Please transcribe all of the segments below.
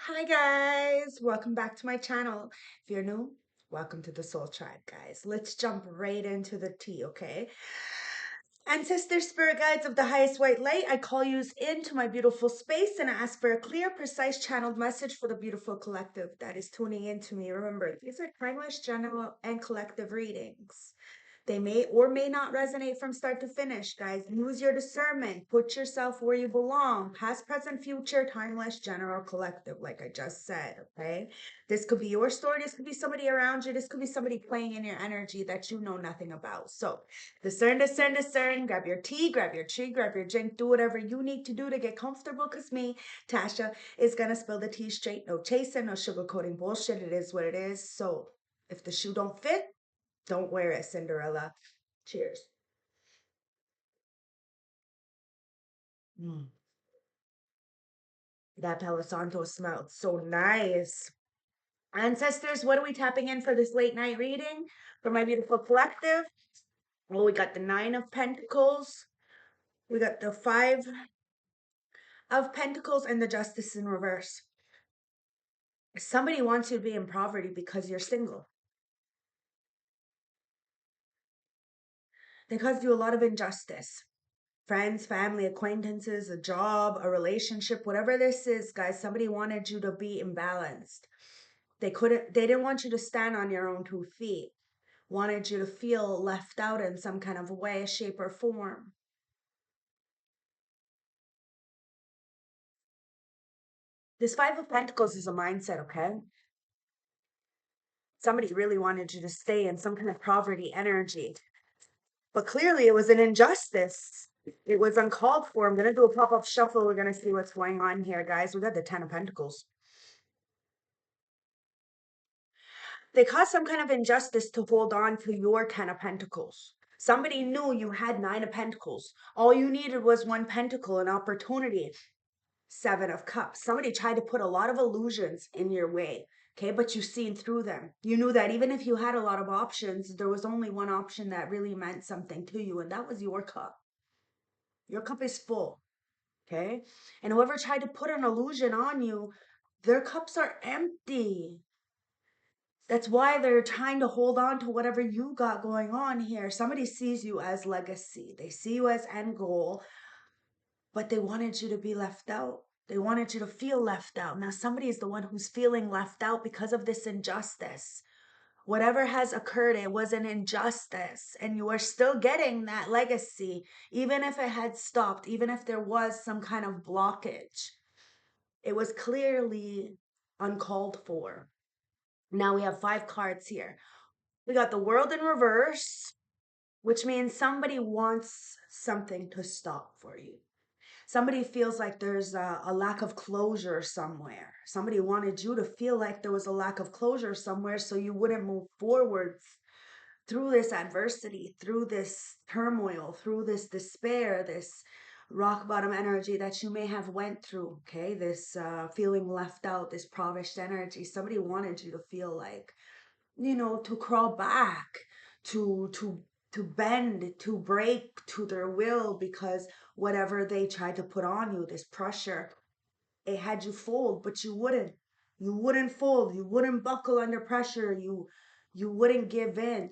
Hi guys, welcome back to my channel. If you're new, welcome to the Soul Tribe, guys. Let's jump right into the tea, okay? Ancestors, spirit guides of the highest white light, I call you into my beautiful space and ask for a clear, precise channeled message for the beautiful collective that is tuning into me. Remember, these are timeless, general, and collective readings. They may or may not resonate from start to finish, guys. Use your discernment. Put yourself where you belong. Past, present, future, timeless, general, collective, like I just said, okay? This could be your story. This could be somebody around you. This could be somebody playing in your energy that you know nothing about. So discern, discern, discern. Grab your tea, grab your tree, grab your drink. Do whatever you need to do to get comfortable because me, Tasha, is going to spill the tea straight. No chasing, no sugarcoating bullshit. It is what it is. So if the shoe don't fit, don't wear it, Cinderella. Cheers. Mm. That Palo Santo smelled so nice. Ancestors, what are we tapping in for this late night reading? For my beautiful collective. Well, we got the Nine of Pentacles. We got the Five of Pentacles and the Justice in reverse. Somebody wants you to be in poverty because you're single. They caused you a lot of injustice. Friends, family, acquaintances, a job, a relationship, whatever this is, guys, somebody wanted you to be imbalanced. They didn't want you to stand on your own 2 feet. Wanted you to feel left out in some kind of way, shape, or form. This Five of Pentacles is a mindset, okay? Somebody really wanted you to stay in some kind of poverty energy. But clearly it was an injustice. It was uncalled for. I'm going to do a pop-up shuffle. We're going to see what's going on here, guys. We got the Ten of Pentacles. They caused some kind of injustice to hold on to your Ten of Pentacles. Somebody knew you had Nine of Pentacles. All you needed was one pentacle, an opportunity. Seven of Cups. Somebody tried to put a lot of illusions in your way, okay? But you seen through them. You knew that even if you had a lot of options, there was only one option that really meant something to you, and that was your cup. Your cup is full, okay? And whoever tried to put an illusion on you, their cups are empty. That's why they're trying to hold on to whatever you got going on here. Somebody sees you as legacy. They see you as end goal, but they wanted you to be left out. They wanted you to feel left out. Now somebody is the one who's feeling left out because of this injustice. Whatever has occurred, it was an injustice, and you are still getting that legacy, even if it had stopped, even if there was some kind of blockage. It was clearly uncalled for. Now we have 5 cards here. We got the World in reverse, which means somebody wants something to stop for you. Somebody feels like there's a lack of closure somewhere. Somebody wanted you to feel like there was a lack of closure somewhere so you wouldn't move forward through this adversity, through this turmoil, through this despair, this rock bottom energy that you may have went through, okay? This feeling left out, this impoverished energy. Somebody wanted you to feel like, to crawl back, to to to bend, to break to their will because whatever they tried to put on you, this pressure, it had you fold, but you wouldn't. You wouldn't fold. You wouldn't buckle under pressure. You wouldn't give in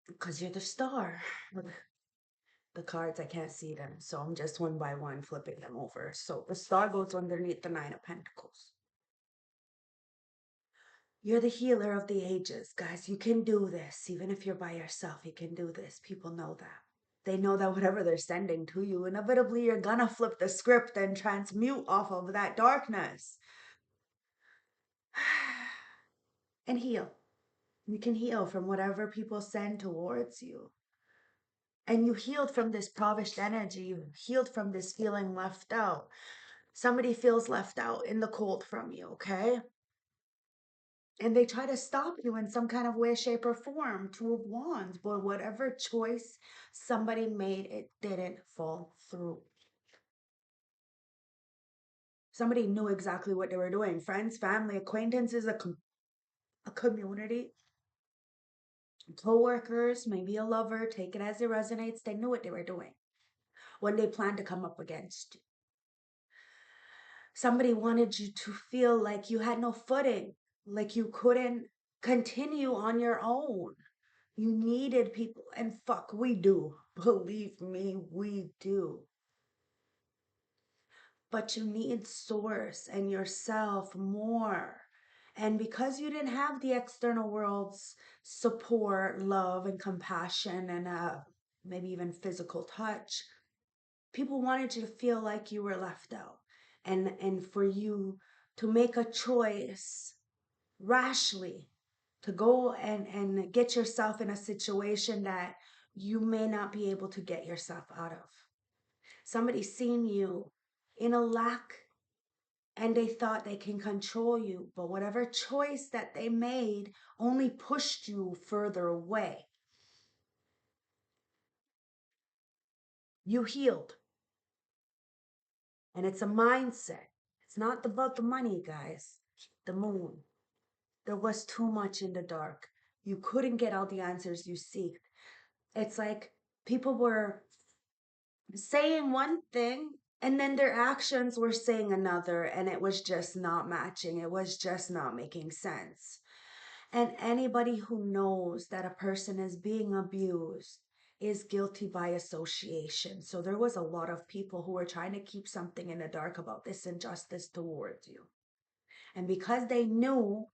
because you're the star. Look, the cards, I can't see them, so I'm just one by one flipping them over. So the star goes underneath the Nine of Pentacles. You're the healer of the ages, guys. You can do this. Even if you're by yourself, you can do this. People know that. They know that whatever they're sending to you, inevitably you're gonna flip the script and transmute off of that darkness. And heal. You can heal from whatever people send towards you. And you healed from this impoverished energy. You healed from this feeling left out. Somebody feels left out in the cold from you, okay? And they try to stop you in some kind of way, shape, or form. Two of Wands, but whatever choice somebody made, it didn't fall through. Somebody knew exactly what they were doing. Friends, family, acquaintances, a community, co-workers, maybe a lover, take it as it resonates. They knew what they were doing. when they plan to come up against you. Somebody wanted you to feel like you had no footing, like you couldn't continue on your own. You needed people, and fuck, we do. Believe me, we do. But you need source and yourself more. And because you didn't have the external world's support, love, and compassion, and maybe even physical touch, people wanted you to feel like you were left out. And for you to make a choice rashly to go and get yourself in a situation that you may not be able to get yourself out of. Somebody seen you in a lack and they thought they can control you, but whatever choice that they made only pushed you further away. You healed. And it's a mindset. It's not about the money, guys. The moon. There was too much in the dark. You couldn't get all the answers you seek. It's like people were saying one thing and then their actions were saying another, and it was just not matching. It was just not making sense. And anybody who knows that a person is being abused is guilty by association. So there was a lot of people who were trying to keep something in the dark about this injustice towards you. And because they knew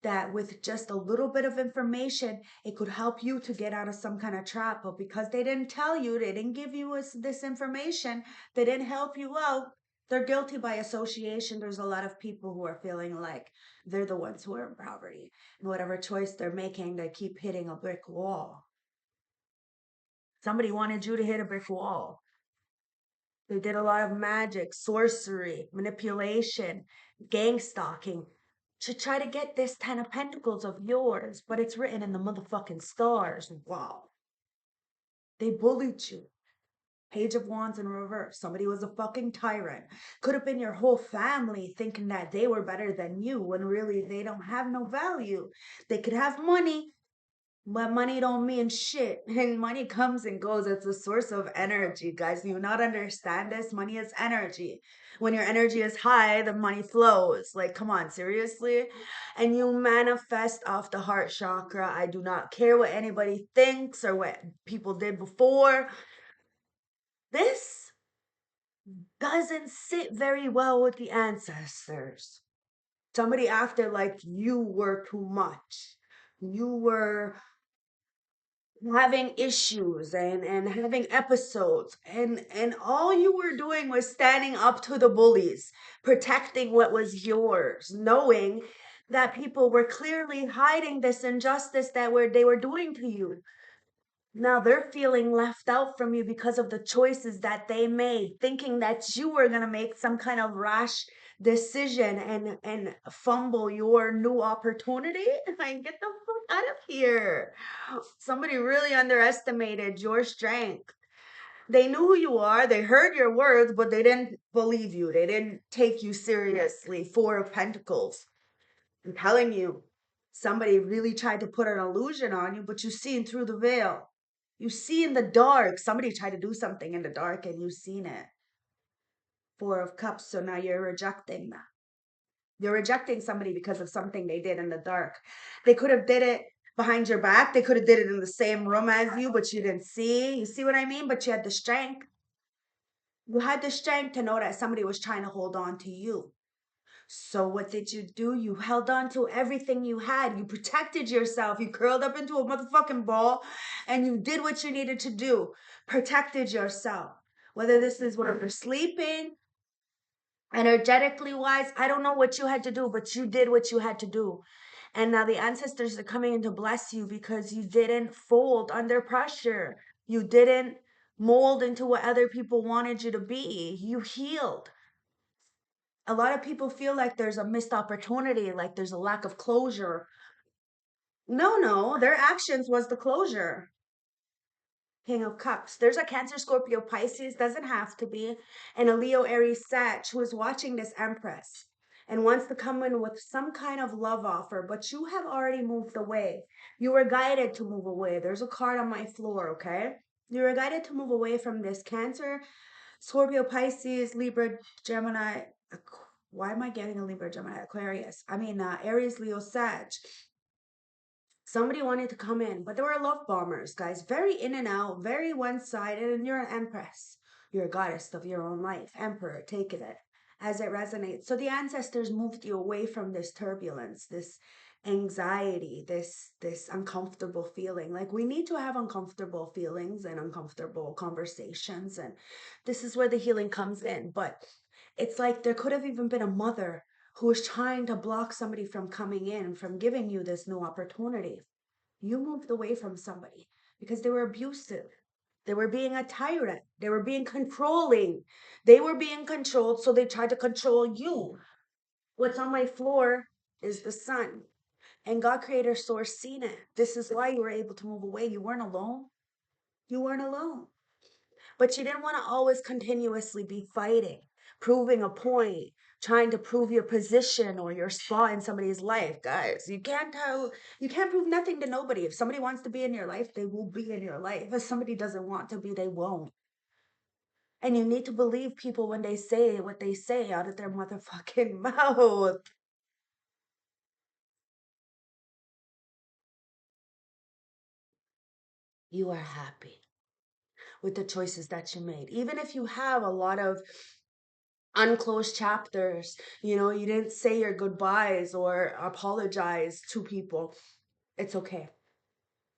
that with just a little bit of information, it could help you to get out of some kind of trap. But because they didn't tell you, they didn't give you this information, they didn't help you out, they're guilty by association. There's a lot of people who are feeling like they're the ones who are in poverty. And whatever choice they're making, they keep hitting a brick wall. Somebody wanted you to hit a brick wall. They did a lot of magic, sorcery, manipulation, gang stalking to try to get this 10 of Pentacles of yours, but it's written in the motherfucking stars. Wow. They bullied you. Page of Wands in reverse. Somebody was a fucking tyrant. Could have been your whole family thinking that they were better than you when really they don't have no value. They could have money, but money don't mean shit. And money comes and goes. It's a source of energy, guys. Do you not understand this? Money is energy. When your energy is high, the money flows. Like, come on, seriously? And you manifest off the heart chakra. I do not care what anybody thinks or what people did before. This doesn't sit very well with the ancestors. Somebody acted like you were too much. You were having issues and having episodes, and all you were doing was standing up to the bullies, protecting what was yours, knowing that people were clearly hiding this injustice that they were doing to you. Now they're feeling left out from you because of the choices that they made, thinking that you were going to make some kind of rash decision and fumble your new opportunity. Like, get the fuck out of here. Somebody really underestimated your strength. They knew who you are, they heard your words, but they didn't believe you. They didn't take you seriously. Four of Pentacles. I'm telling you, somebody really tried to put an illusion on you, but you seen through the veil. You see in the dark. Somebody tried to do something in the dark and you've seen it. Four of Cups. So now you're rejecting that. You're rejecting somebody because of something they did in the dark. They could have did it behind your back. They could have did it in the same room as you, but you didn't see. You see what I mean? But you had the strength. You had the strength to know that somebody was trying to hold on to you. So what did you do? You held on to everything you had. You protected yourself. You curled up into a motherfucking ball and you did what you needed to do. Protected yourself. Whether this is when you're sleeping, energetically wise, I don't know what you had to do, but you did what you had to do. And now the ancestors are coming in to bless you because you didn't fold under pressure. You didn't mold into what other people wanted you to be. You healed. A lot of people feel like there's a missed opportunity, like there's a lack of closure. No, their actions was the closure. King of Cups. There's a Cancer, Scorpio, Pisces, doesn't have to be, and a Leo, Aries, Sag who is watching this Empress and wants to come in with some kind of love offer, but you have already moved away. You were guided to move away. There's a card on my floor, okay? You are guided to move away from this Cancer, Scorpio, Pisces, Libra, Gemini. Why am I getting a Libra, Gemini, Aquarius? I mean, Aries, Leo, Sag. Somebody wanted to come in, but they were love bombers, guys. Very in and out, very one-sided, and you're an empress. You're a goddess of your own life. Emperor, taking it as it resonates. So the ancestors moved you away from this turbulence, this anxiety, this uncomfortable feeling. Like, we need to have uncomfortable feelings and uncomfortable conversations, and this is where the healing comes in. But it's like there could have even been a mother who was trying to block somebody from coming in, from giving you this new opportunity. You moved away from somebody because they were abusive. They were being a tyrant. They were being controlling. They were being controlled, so they tried to control you. What's on my floor is the sun. And God, Creator, Source, seen it. This is why you were able to move away. You weren't alone. You weren't alone. But you didn't want to always continuously be fighting, proving a point, trying to prove your position or your spot in somebody's life. Guys, you can't prove nothing to nobody. If somebody wants to be in your life, they will be in your life. If somebody doesn't want to be, they won't. And you need to believe people when they say what they say out of their motherfucking mouth. You are happy with the choices that you made. Even if you have a lot of unclosed chapters, you didn't say your goodbyes or apologize to people, it's okay.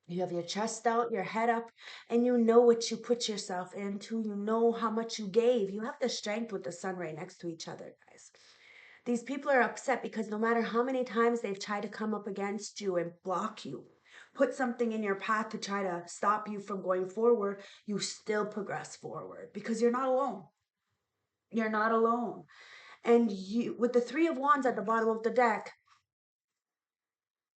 You have your chest out, your head up, and you know what you put yourself into. You know how much you gave. You have the strength with the sun right next to each other, guys. These people are upset because no matter how many times they've tried to come up against you and block you, put something in your path to try to stop you from going forward, you still progress forward because you're not alone. You're not alone. And you, with the Three of Wands at the bottom of the deck,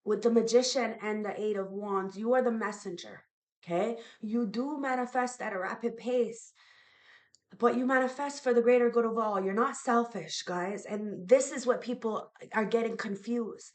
with the Magician and the Eight of Wands, you are the messenger. Okay? You do manifest at a rapid pace, but you manifest for the greater good of all. You're not selfish, guys. And this is what people are getting confused,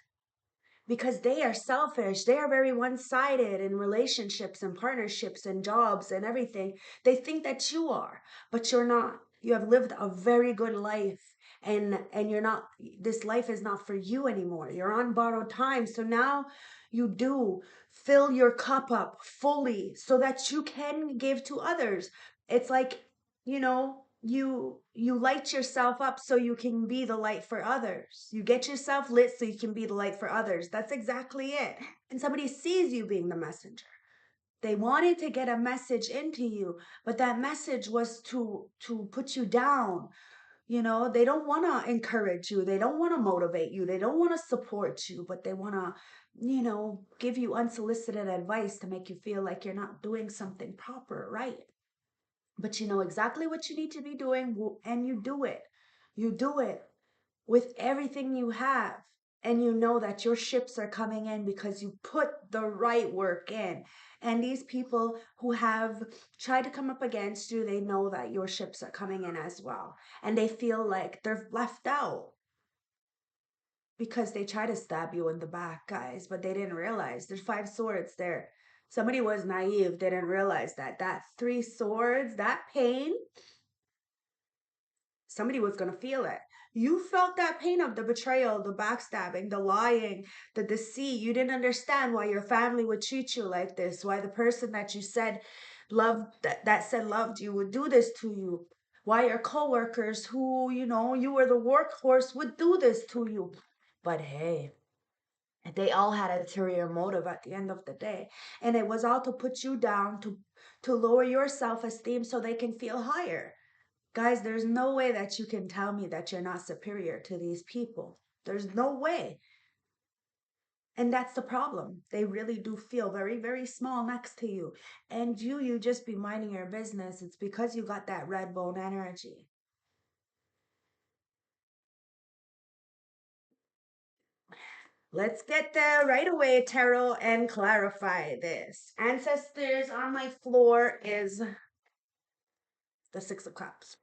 because they are selfish. They are very one-sided in relationships and partnerships and jobs and everything. They think that you are, but you're not. You have lived a very good life, and you're not, this life is not for you anymore. You're on borrowed time. So now you do fill your cup up fully so that you can give to others. It's like, you light yourself up so you can be the light for others. You get yourself lit so you can be the light for others. That's exactly it. And somebody sees you being the messenger. They wanted to get a message into you, but that message was to put you down. They don't want to encourage you. They don't want to motivate you. They don't want to support you, but they want to, give you unsolicited advice to make you feel like you're not doing something proper, right? But you know exactly what you need to be doing, and you do it. You do it with everything you have. And you know that your ships are coming in because you put the right work in. And these people who have tried to come up against you, they know that your ships are coming in as well. And they feel like they're left out because they try to stab you in the back, guys, but they didn't realize there's 5 swords there. Somebody was naive, they didn't realize that 3 swords, that pain, somebody was going to feel it. You felt that pain of the betrayal, the backstabbing, the lying, the deceit. You didn't understand why your family would treat you like this, why the person that you said loved, that said loved you, would do this to you, why your coworkers who, you were the workhorse, would do this to you. But hey, they all had an ulterior motive at the end of the day, and it was all to put you down, to lower your self-esteem so they can feel higher. Guys, there's no way that you can tell me that you're not superior to these people. There's no way. And that's the problem. They really do feel very, very small next to you. And you just be minding your business. It's because you got that red bone energy. Let's get there right away, Tarot, and clarify this. Ancestors, on my floor is the Six of Cups.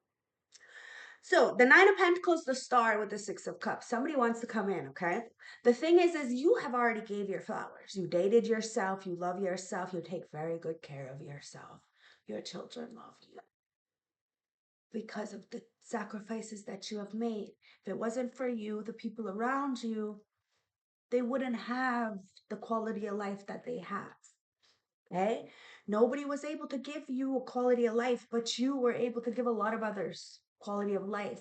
So the Nine of Pentacles, the Star with the Six of Cups. Somebody wants to come in, okay? The thing is you have already gave your flowers. You dated yourself. You love yourself. You take very good care of yourself. Your children love you because of the sacrifices that you have made. If it wasn't for you, the people around you, they wouldn't have the quality of life that they have. Okay? Nobody was able to give you a quality of life, but you were able to give a lot of others quality of life.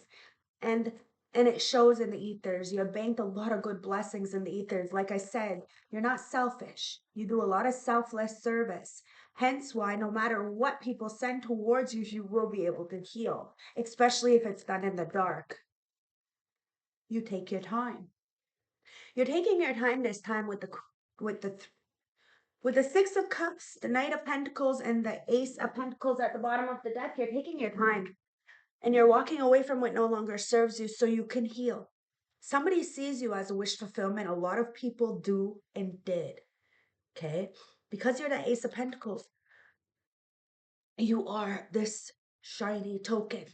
And it shows in the ethers. You have banked a lot of good blessings in the ethers. Like I said, you're not selfish. You do a lot of selfless service. Hence why no matter what people send towards you, you will be able to heal, especially if it's done in the dark. You take your time. You're taking your time this time with the with the Six of Cups, the Knight of Pentacles, and the Ace of Pentacles at the bottom of the deck. You're taking your time and you're walking away from what no longer serves you so you can heal. Somebody sees you as a wish fulfillment. A lot of people do and did. Okay? Because you're the Ace of Pentacles, you are this shiny token.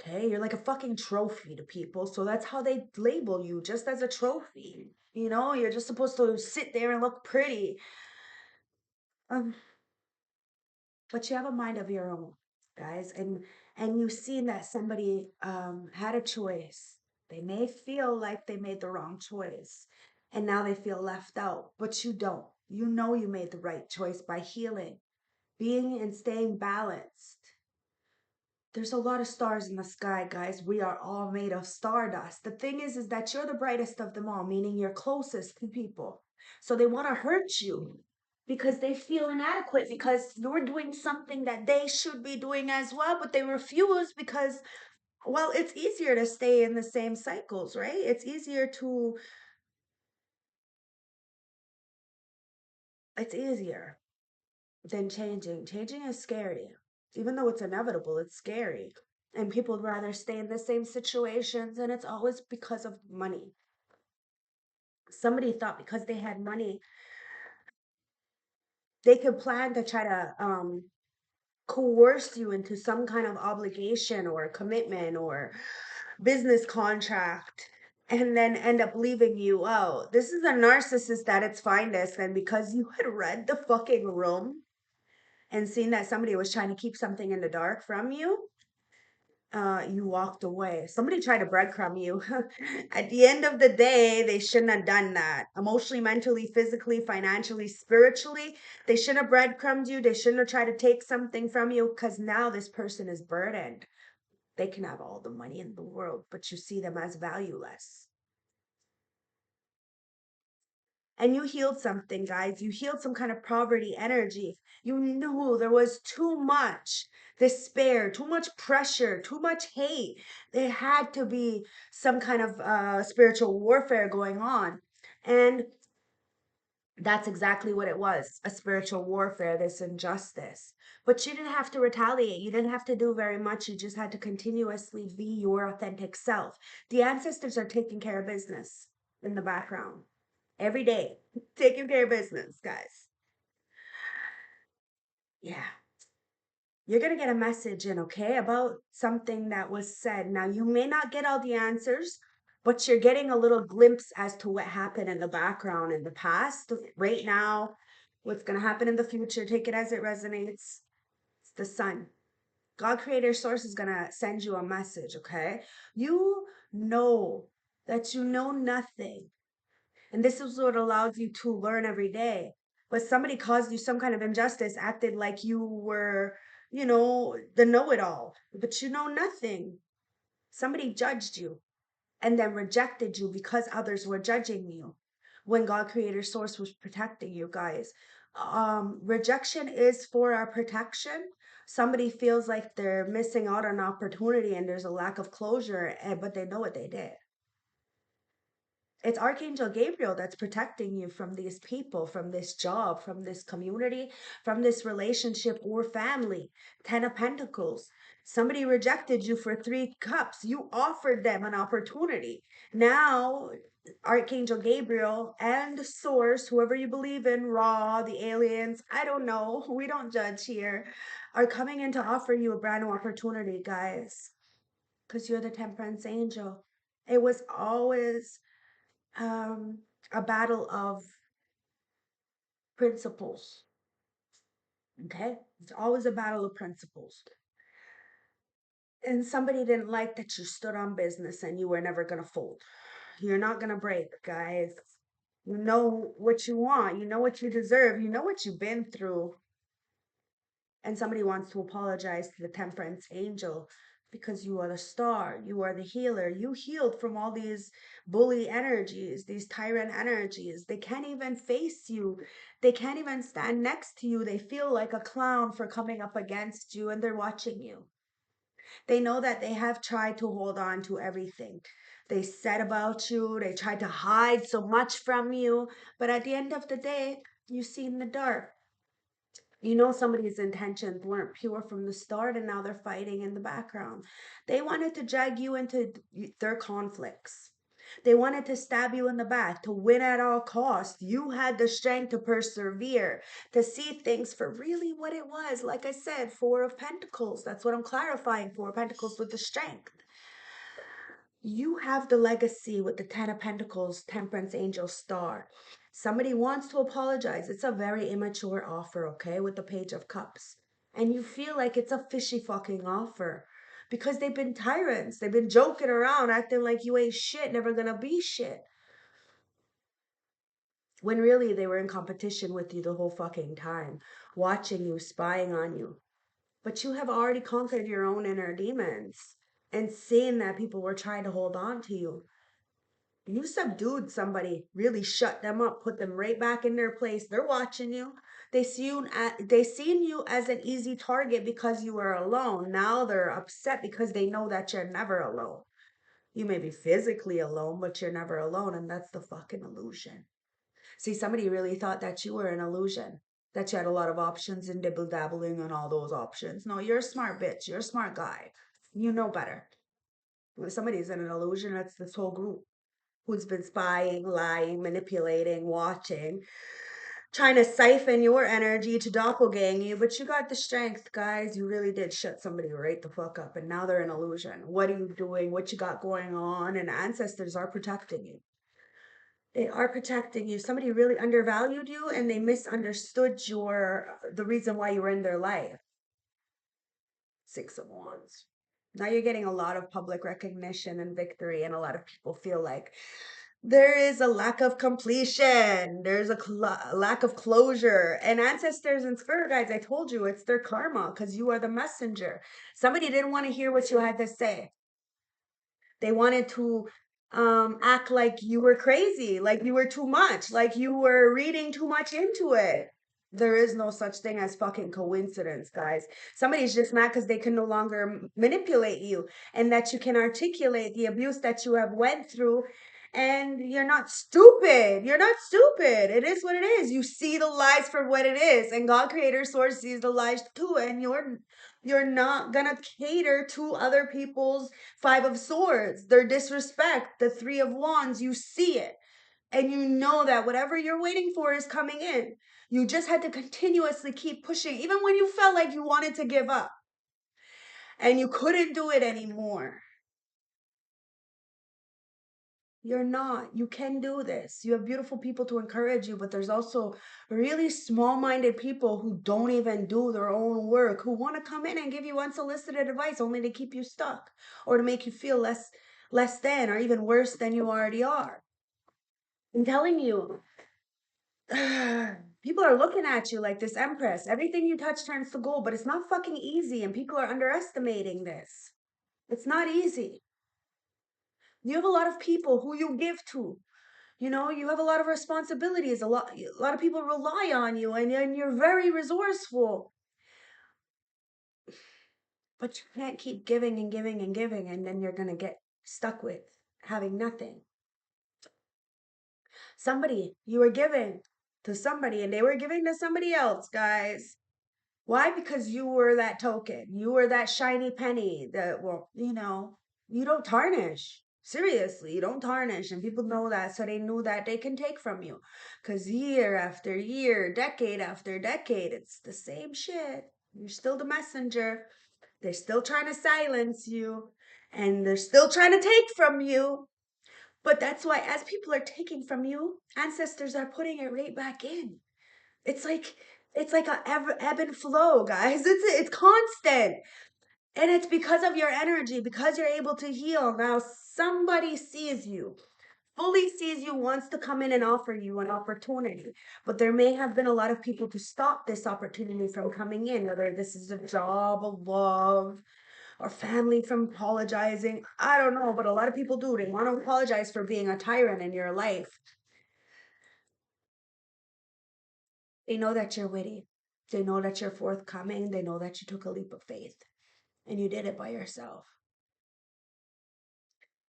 Okay? You're like a fucking trophy to people. So that's how they label you, just as a trophy. You know, you're just supposed to sit there and look pretty. But you have a mind of your own, guys, and you've seen that somebody had a choice. They may feel like they made the wrong choice and now they feel left out, but you don't. You know you made the right choice by healing, being and staying balanced. There's a lot of stars in the sky, guys. We are all made of stardust. The thing is that you're the brightest of them all, meaning you're closest to people. So they want to hurt you because they feel inadequate because you're doing something that they should be doing as well, but they refuse because, well, it's easier to stay in the same cycles, right? It's easier than changing. Changing is scary. Even though it's inevitable, it's scary. And people would rather stay in the same situations, and it's always because of money. Somebody thought because they had money, they could plan to try to coerce you into some kind of obligation or commitment or business contract and then end up leaving you. Oh, this is a narcissist at its finest. And because you had read the fucking room and seen that somebody was trying to keep something in the dark from you, you walked away. Somebody tried to breadcrumb you. At the end of the day, they shouldn't have done that. Emotionally, mentally, physically, financially, spiritually, they shouldn't have breadcrumbed you. They shouldn't have tried to take something from you because now this person is burdened. They can have all the money in the world, but you see them as valueless. And you healed something, guys. You healed some kind of poverty energy. You knew there was too much despair, too much pressure, too much hate. There had to be some kind of spiritual warfare going on. And that's exactly what it was, a spiritual warfare, this injustice. But you didn't have to retaliate. You didn't have to do very much. You just had to continuously be your authentic self. The ancestors are taking care of business in the background every day, taking care of business, guys. Yeah. You're going to get a message in, okay, about something that was said. Now, you may not get all the answers, but you're getting a little glimpse as to what happened in the background in the past, right now, what's going to happen in the future. Take it as it resonates. It's the sun. God, creator, source is going to send you a message, okay? You know that you know nothing. And this is what allows you to learn every day. But somebody caused you some kind of injustice, acted like you were, the know it all, but you know nothing. Somebody judged you and then rejected you because others were judging you when God, creator, source was protecting you, guys. Rejection is for our protection. Somebody feels like they're missing out on opportunity and there's a lack of closure, but they know what they did. It's Archangel Gabriel that's protecting you from these people, from this job, from this community, from this relationship or family. 10 of Pentacles. Somebody rejected you for 3 cups. You offered them an opportunity. Now, Archangel Gabriel and the source, whoever you believe in, Ra, the aliens, I don't know, we don't judge here, are coming in to offer you a brand new opportunity, guys, because you're the Temperance Angel. It was always a battle of principles. Okay? It's always a battle of principles. And somebody didn't like that you stood on business and you were never going to fold. You're not going to break, guys. You know what you want. You know what you deserve. You know what you've been through. And somebody wants to apologize to the temperance angel because you are the star. You are the healer. You healed from all these bully energies, these tyrant energies. They can't even face you. They can't even stand next to you. They feel like a clown for coming up against you and they're watching you. They know that they have tried to hold on to everything they said about you. They tried to hide so much from you. But at the end of the day, you see in the dark. You know somebody's intentions weren't pure from the start and now they're fighting in the background. They wanted to drag you into their conflicts. They wanted to stab you in the back, to win at all costs. You had the strength to persevere, to see things for really what it was. Like I said, Four of Pentacles. That's what I'm clarifying. Four of Pentacles with the strength. You have the legacy with the Ten of Pentacles, Temperance Angel Star. Somebody wants to apologize. It's a very immature offer, okay, with the Page of Cups. And you feel like it's a fishy fucking offer because they've been tyrants. They've been joking around, acting like you ain't shit, never gonna be shit. When really they were in competition with you the whole fucking time, watching you, spying on you. But you have already conquered your own inner demons and seen that people were trying to hold on to you. You subdued somebody, really shut them up, put them right back in their place. They're watching you. They seen you as an easy target because you were alone. Now they're upset because they know that you're never alone. You may be physically alone, but you're never alone, and that's the fucking illusion. See, somebody really thought that you were an illusion, that you had a lot of options and dibble dabbling on all those options. No, you're a smart bitch. You're a smart guy. You know better. If somebody's in an illusion, that's this whole group who's been spying, lying, manipulating, watching, trying to siphon your energy to doppelgang you. But you got the strength, guys. You really did shut somebody right the fuck up. And now they're an illusion. What are you doing? What you got going on? And ancestors are protecting you. They are protecting you. Somebody really undervalued you and they misunderstood the reason why you were in their life. Six of Wands. Now you're getting a lot of public recognition and victory, and a lot of people feel like there is a lack of completion. There's a lack of closure. And ancestors and spirit guides, I told you, it's their karma because you are the messenger. Somebody didn't want to hear what you had to say. They wanted to act like you were crazy, like you were too much, like you were reading too much into it. There is no such thing as fucking coincidence, guys. Somebody's just mad because they can no longer manipulate you and that you can articulate the abuse that you have went through. And you're not stupid. You're not stupid. It is what it is. You see the lies for what it is. And God Creator Source sees the lies too. And you're not gonna cater to other people's Five of Swords, their disrespect, the Three of Wands. You see it. And you know that whatever you're waiting for is coming in. You just had to continuously keep pushing, even when you felt like you wanted to give up and you couldn't do it anymore. You're not. You can do this. You have beautiful people to encourage you, but there's also really small-minded people who don't even do their own work, who want to come in and give you unsolicited advice only to keep you stuck or to make you feel less than or even worse than you already are. I'm telling you, people are looking at you like this Empress. Everything you touch turns to gold, but it's not fucking easy, and people are underestimating this. It's not easy. You have a lot of people who you give to. You know, you have a lot of responsibilities. A lot of people rely on you, and you're very resourceful. But you can't keep giving and giving and giving, and then you're gonna get stuck with having nothing. You were giving to somebody, and they were giving to somebody else, guys. Why? Because you were that token. You were that shiny penny that, well, you don't tarnish. Seriously, you don't tarnish. And people know that, so they knew that they can take from you. Because year after year, decade after decade, it's the same shit. You're still the messenger. They're still trying to silence you. And they're still trying to take from you. But that's why, as people are taking from you, ancestors are putting it right back in. It's like It's like a ebb and flow, guys. It's constant. And it's because of your energy, because you're able to heal. Now somebody sees you, fully sees you, wants to come in and offer you an opportunity. But there may have been a lot of people to stop this opportunity from coming in, whether this is a job, a love, or family from apologizing. I don't know, but a lot of people do. They want to apologize for being a tyrant in your life. They know that you're witty. They know that you're forthcoming. They know that you took a leap of faith and you did it by yourself.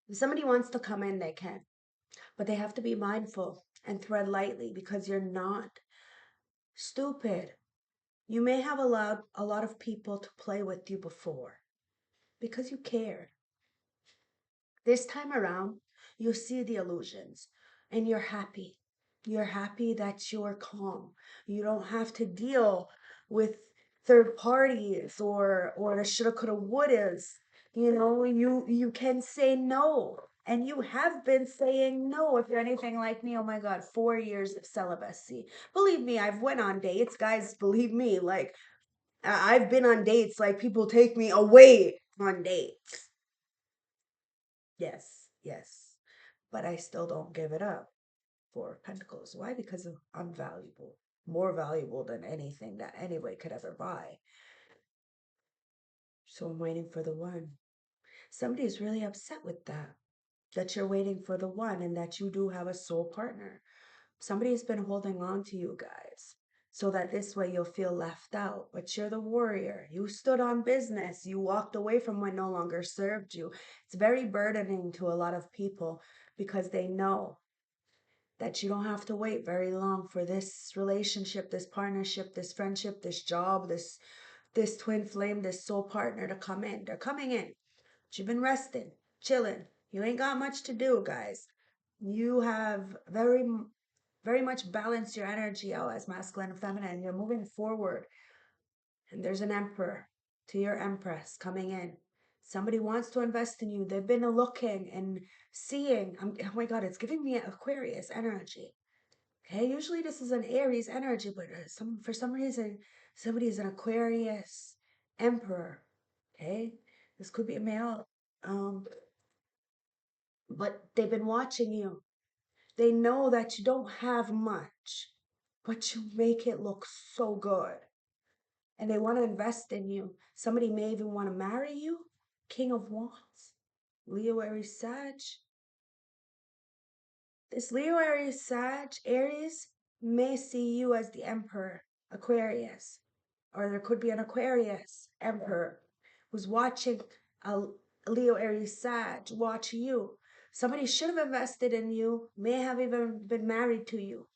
If somebody wants to come in, they can. But they have to be mindful and tread lightly because you're not stupid. You may have allowed a lot of people to play with you before because you cared. This time around, you see the illusions and you're happy. You're happy that you're calm. You don't have to deal with third parties or the shoulda, coulda, wouldas. You know, you can say no. And you have been saying no. If you're anything like me, oh my God, 4 years of celibacy. Believe me, I've went on dates, guys. Believe me, like I've been on dates. Like people take me away on dates. Yes, yes. But I still don't give it up for Pentacles. Why? Because I'm valuable. More valuable than anything that anybody could ever buy. So I'm waiting for the one. Somebody's really upset with that. That you're waiting for the one and that you do have a soul partner. Somebody's been holding on to you guys so that this way you'll feel left out. But you're the warrior. You stood on business. You walked away from what no longer served you. It's very burdening to a lot of people because they know that you don't have to wait very long for this relationship, this partnership, this friendship, this job, this twin flame, this soul partner to come in. They're coming in. But you've been resting, chilling. You ain't got much to do, guys. You have very much balanced your energy out as masculine and feminine. You're moving forward. And there's an emperor to your empress coming in. Somebody wants to invest in you. They've been looking and seeing. Oh my God, it's giving me Aquarius energy. Okay, usually this is an Aries energy, but for some reason, somebody is an Aquarius emperor. Okay, this could be a male, but they've been watching you. They know that you don't have much, but you make it look so good. And they want to invest in you. Somebody may even want to marry you. King of Wands, Leo, Aries, Sag. This Leo, Aries, Sag, Aries may see you as the Emperor, Aquarius. Or there could be an Aquarius Emperor who's watching a Leo, Aries, Sag watch you. Somebody should have invested in you, may have even been married to you,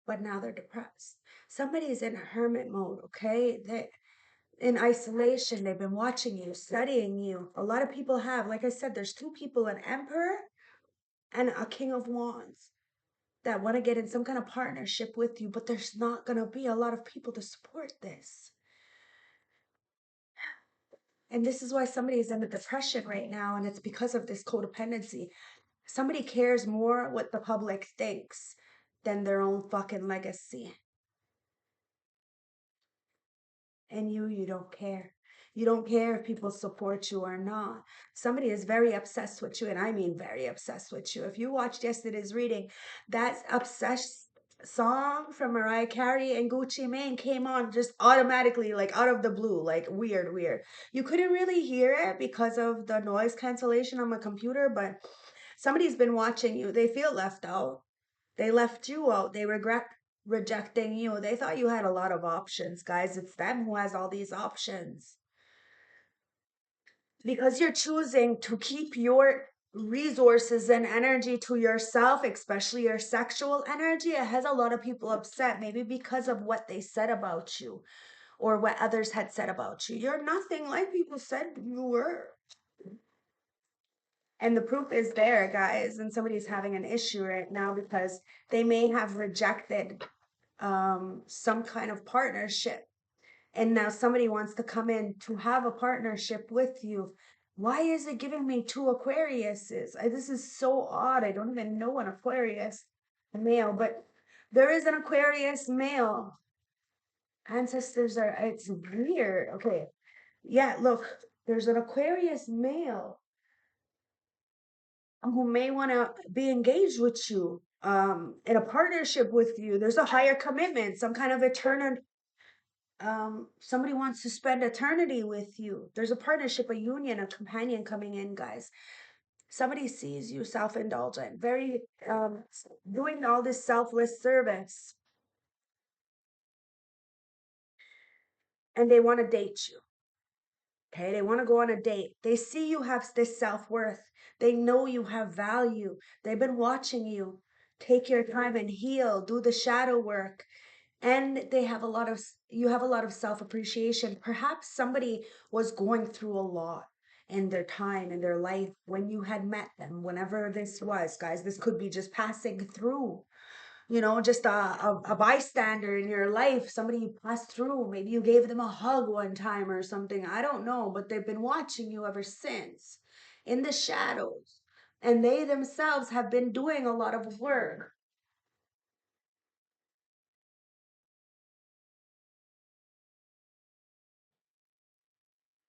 but now they're depressed. Somebody's in a hermit mode, okay? They in isolation. They've been watching you, studying you. A lot of people have. Like I said, there's two people, an emperor and a king of wands, that want to get in some kind of partnership with you, but there's not going to be a lot of people to support this. And this is why somebody is in a depression right now, and it's because of this codependency. Somebody cares more what the public thinks than their own fucking legacy. And you don't care. You don't care if people support you or not. Somebody is very obsessed with you, and I mean very obsessed with you. If you watched yesterday's reading, that obsessed song from Mariah Carey and Gucci Mane came on just automatically, like out of the blue, like weird. You couldn't really hear it because of the noise cancellation on my computer, but somebody's been watching you. They feel left out. They left you out. They regret rejecting you. They thought you had a lot of options, guys. It's them who has all these options. Because you're choosing to keep your resources and energy to yourself, especially your sexual energy, it has a lot of people upset, maybe because of what they said about you or what others had said about you. You're nothing like people said you were. And the proof is there, guys. And somebody's having an issue right now because they may have rejected some kind of partnership. And now somebody wants to come in to have a partnership with you. Why is it giving me two Aquariuses? This is so odd. I don't even know an Aquarius male, but There is an Aquarius male. Ancestors are, it's weird. Okay. Yeah, look, there's an Aquarius male who may want to be engaged with you, in a partnership with you. There's a higher commitment, some kind of eternal, somebody wants to spend eternity with you. There's a partnership, a union, a companion coming in, guys. Somebody sees you self-indulgent, very, doing all this selfless service, and they want to date you. Okay, they want to go on a date. They see you have this self-worth. They know you have value. They've been watching you. Take your time and heal, do the shadow work. And they have a lot of, you have a lot of self-appreciation. Perhaps somebody was going through a lot in their time, in their life, when you had met them, whenever this was, guys. This could be just passing through, just a bystander in your life, somebody you passed through. Maybe you gave them a hug one time or something. I don't know, but they've been watching you ever since in the shadows. And they themselves have been doing a lot of work.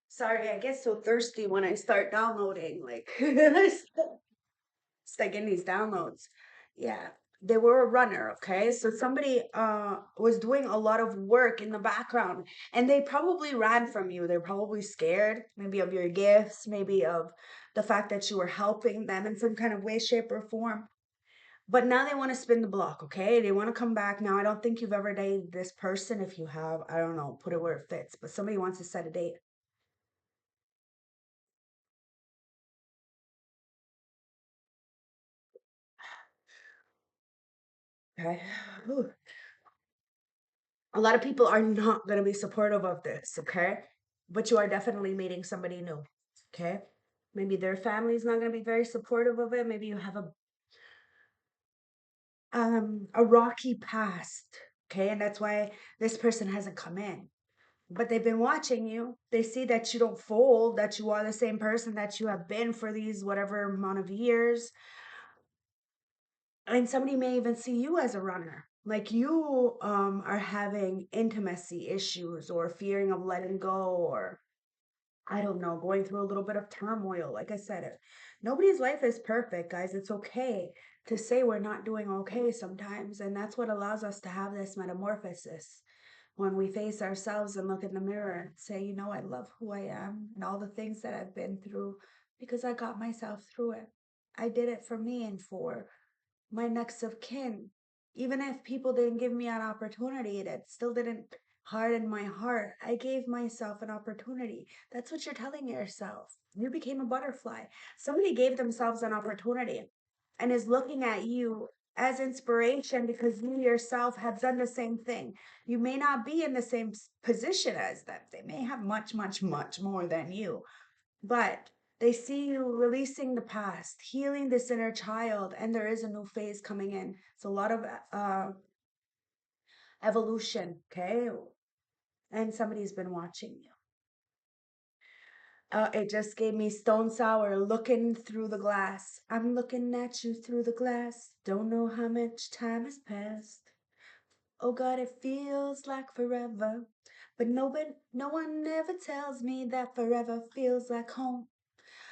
Sorry, I get so thirsty when I start downloading. Like, it's like in these downloads. Yeah. They were a runner, okay? So somebody was doing a lot of work in the background, and they probably ran from you. They're probably scared, maybe of your gifts, maybe of the fact that you were helping them in some kind of way, shape, or form. But now they want to spin the block, okay? They want to come back. Now, I don't think you've ever dated this person. If you have, I don't know, put it where it fits. But somebody wants to set a date. Okay. Whew. A lot of people are not going to be supportive of this, okay? But you are definitely meeting somebody new, okay? Maybe their family is not going to be very supportive of it. Maybe you have a rocky past, okay? And that's why this person hasn't come in. But they've been watching you. They see that you don't fold, that you are the same person that you have been for these whatever amount of years. And somebody may even see you as a runner. Like you are having intimacy issues or fearing of letting go, or I don't know, going through a little bit of turmoil. Like I said, nobody's life is perfect, guys. It's okay to say we're not doing okay sometimes. And that's what allows us to have this metamorphosis. When we face ourselves and look in the mirror and say, I love who I am and all the things that I've been through because I got myself through it. I did it for me and for my next of kin. Even if people didn't give me an opportunity, it still didn't harden my heart. I gave myself an opportunity. That's what you're telling yourself. You became a butterfly. Somebody gave themselves an opportunity and is looking at you as inspiration because you yourself have done the same thing. You may not be in the same position as them. They may have much, much, much more than you, but they see you releasing the past, healing this inner child, and there is a new phase coming in. It's a lot of evolution, okay? And somebody's been watching you. It just gave me stone sour looking through the glass. I'm looking at you through the glass. Don't know how much time has passed. Oh God, it feels like forever. But no one ever tells me that forever feels like home.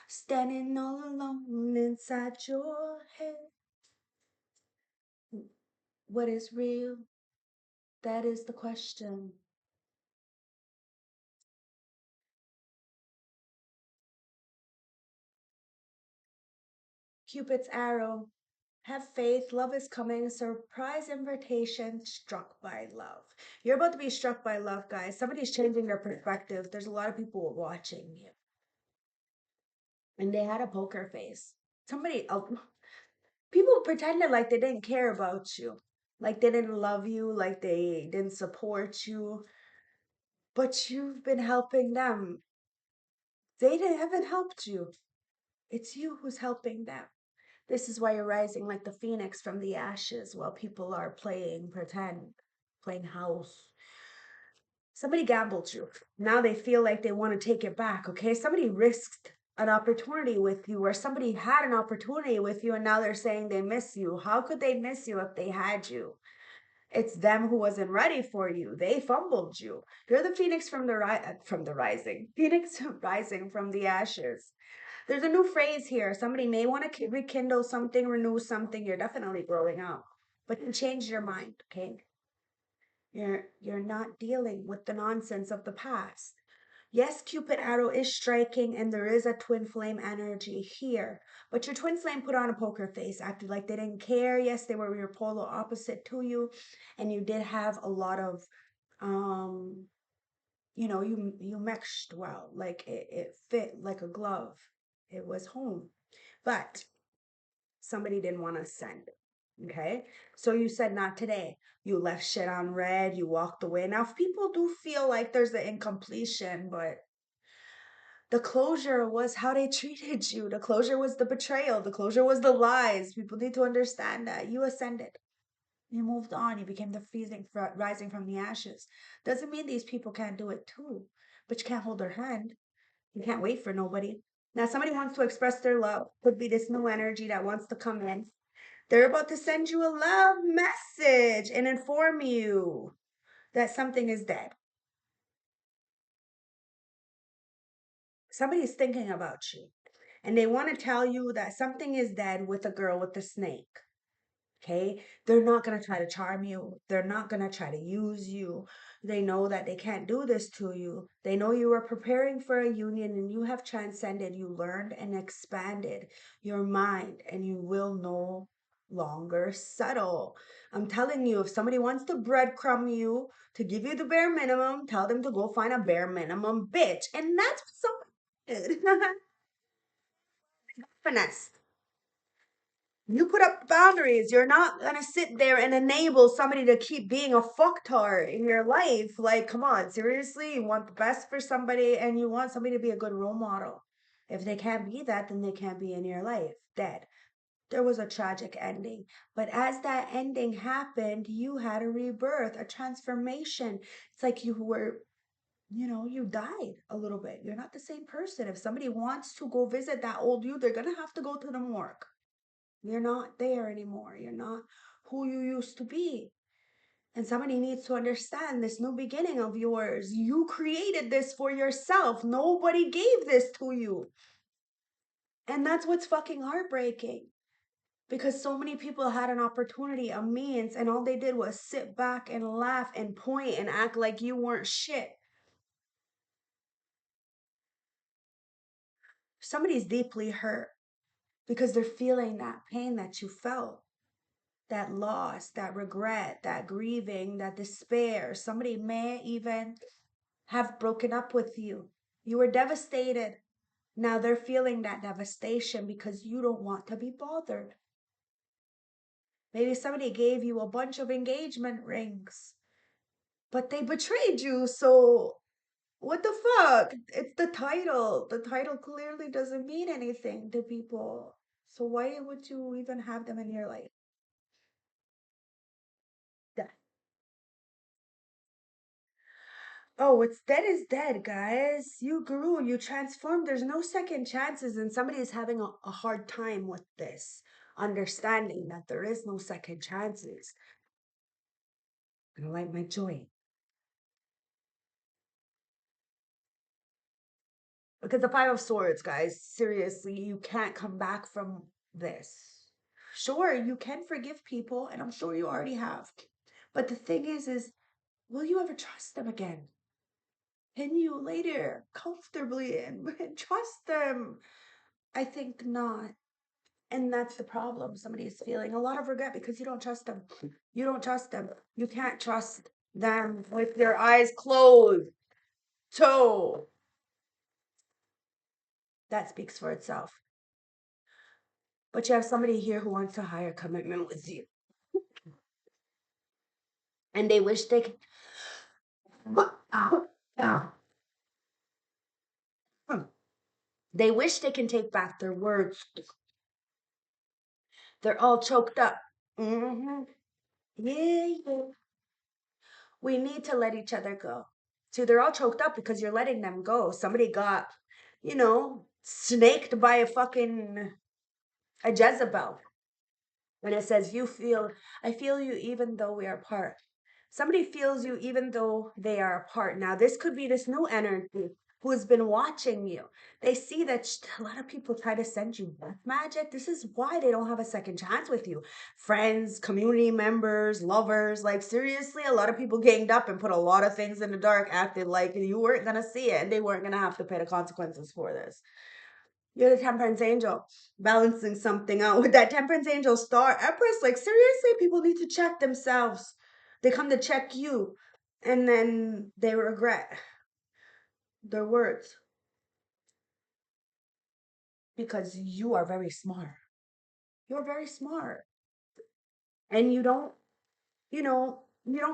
Standing all alone inside your head. What is real? That is the question. Cupid's arrow. Have faith. Love is coming. Surprise invitation. Struck by love. You're about to be struck by love, guys. Somebody's changing their perspective. There's a lot of people watching you. And they had a poker face. Somebody, people pretended like they didn't care about you. Like they didn't love you. Like they didn't support you. But you've been helping them. They haven't helped you. It's you who's helping them. This is why you're rising like the phoenix from the ashes while people are playing pretend, playing house. Somebody gambled you. Now they feel like they want to take it back, okay? Somebody risked an opportunity with you, or somebody had an opportunity with you, and now they're saying they miss you. How could they miss you if they had you? It's them who wasn't ready for you. They fumbled you. You're the phoenix from the rising. Phoenix rising from the ashes. There's a new phrase here. Somebody may want to rekindle something, renew something. You're definitely growing up, but you change your mind, okay? You're not dealing with the nonsense of the past. Yes, Cupid arrow is striking and there is a twin flame energy here. But your twin flame put on a poker face, acted like they didn't care. Yes, they were your polar opposite to you. And you did have a lot of you meshed well. Like it fit like a glove. It was home. But somebody didn't want to send. Okay. So you said not today. You left shit on red. You walked away. Now, if people do feel like there's an incompletion, but the closure was how they treated you. The closure was the betrayal. The closure was the lies. People need to understand that you ascended. You moved on. You became the rising from the ashes. Doesn't mean these people can't do it too, but you can't hold their hand. You can't wait for nobody. Now, somebody wants to express their love. Could be this new energy that wants to come in. They're about to send you a love message and inform you that something is dead. Somebody's thinking about you. And they want to tell you that something is dead with a girl with a snake. Okay? They're not going to try to charm you. They're not going to try to use you. They know that they can't do this to you. They know you are preparing for a union and you have transcended. You learned and expanded your mind and you will no longer settle. I'm telling you, if somebody wants to breadcrumb you to give you the bare minimum, tell them to go find a bare minimum bitch. And that's what somebody did. Finesse. You put up boundaries. You're not gonna sit there and enable somebody to keep being a fucktard in your life. Like, come on, seriously, you want the best for somebody and you want somebody to be a good role model. If they can't be that, then they can't be in your life. Dead. There was a tragic ending. But as that ending happened, you had a rebirth, a transformation. It's like you were, you died a little bit. You're not the same person. If somebody wants to go visit that old you, they're gonna have to go to the morgue. You're not there anymore. You're not who you used to be. And somebody needs to understand this new beginning of yours. You created this for yourself. Nobody gave this to you. And that's what's fucking heartbreaking. Because so many people had an opportunity, a means, and all they did was sit back and laugh and point and act like you weren't shit. Somebody's deeply hurt because they're feeling that pain that you felt. That loss, that regret, that grieving, that despair. Somebody may even have broken up with you. You were devastated. Now they're feeling that devastation because you don't want to be bothered. Maybe somebody gave you a bunch of engagement rings, but they betrayed you. So what the fuck? It's the title. The title clearly doesn't mean anything to people. So why would you even have them in your life? Oh, what's dead is dead, guys. You grew, you transformed. There's no second chances, and somebody is having a hard time with this, understanding that there is no second chances. I'm gonna light my joint. Because the Five of Swords, guys, seriously, you can't come back from this. Sure, you can forgive people, and I'm sure you already have. But the thing is, will you ever trust them again? Can you later comfortably and trust them? I think not. And that's the problem. Somebody is feeling a lot of regret because you don't trust them. You don't trust them. You can't trust them with your eyes closed. So that speaks for itself. But you have somebody here who wants a higher commitment with you. And they wish they could. They wish they can take back their words. They're all choked up. Yeah, yeah. We need to let each other go. See, they're all choked up because you're letting them go. Somebody got, snaked by a Jezebel. And it says, I feel you even though we are apart. Somebody feels you even though they are apart. Now, this could be this new energy who has been watching you. They see that a lot of people try to send you death magic. This is why they don't have a second chance with you. Friends, community members, lovers, like seriously, a lot of people ganged up and put a lot of things in the dark, acted like you weren't going to see it and they weren't going to have to pay the consequences for this. You're the temperance angel, balancing something out with that temperance angel star empress. Like, seriously, people need to check themselves. They come to check you, and then they regret their words because you are very smart. You're very smart. And you don't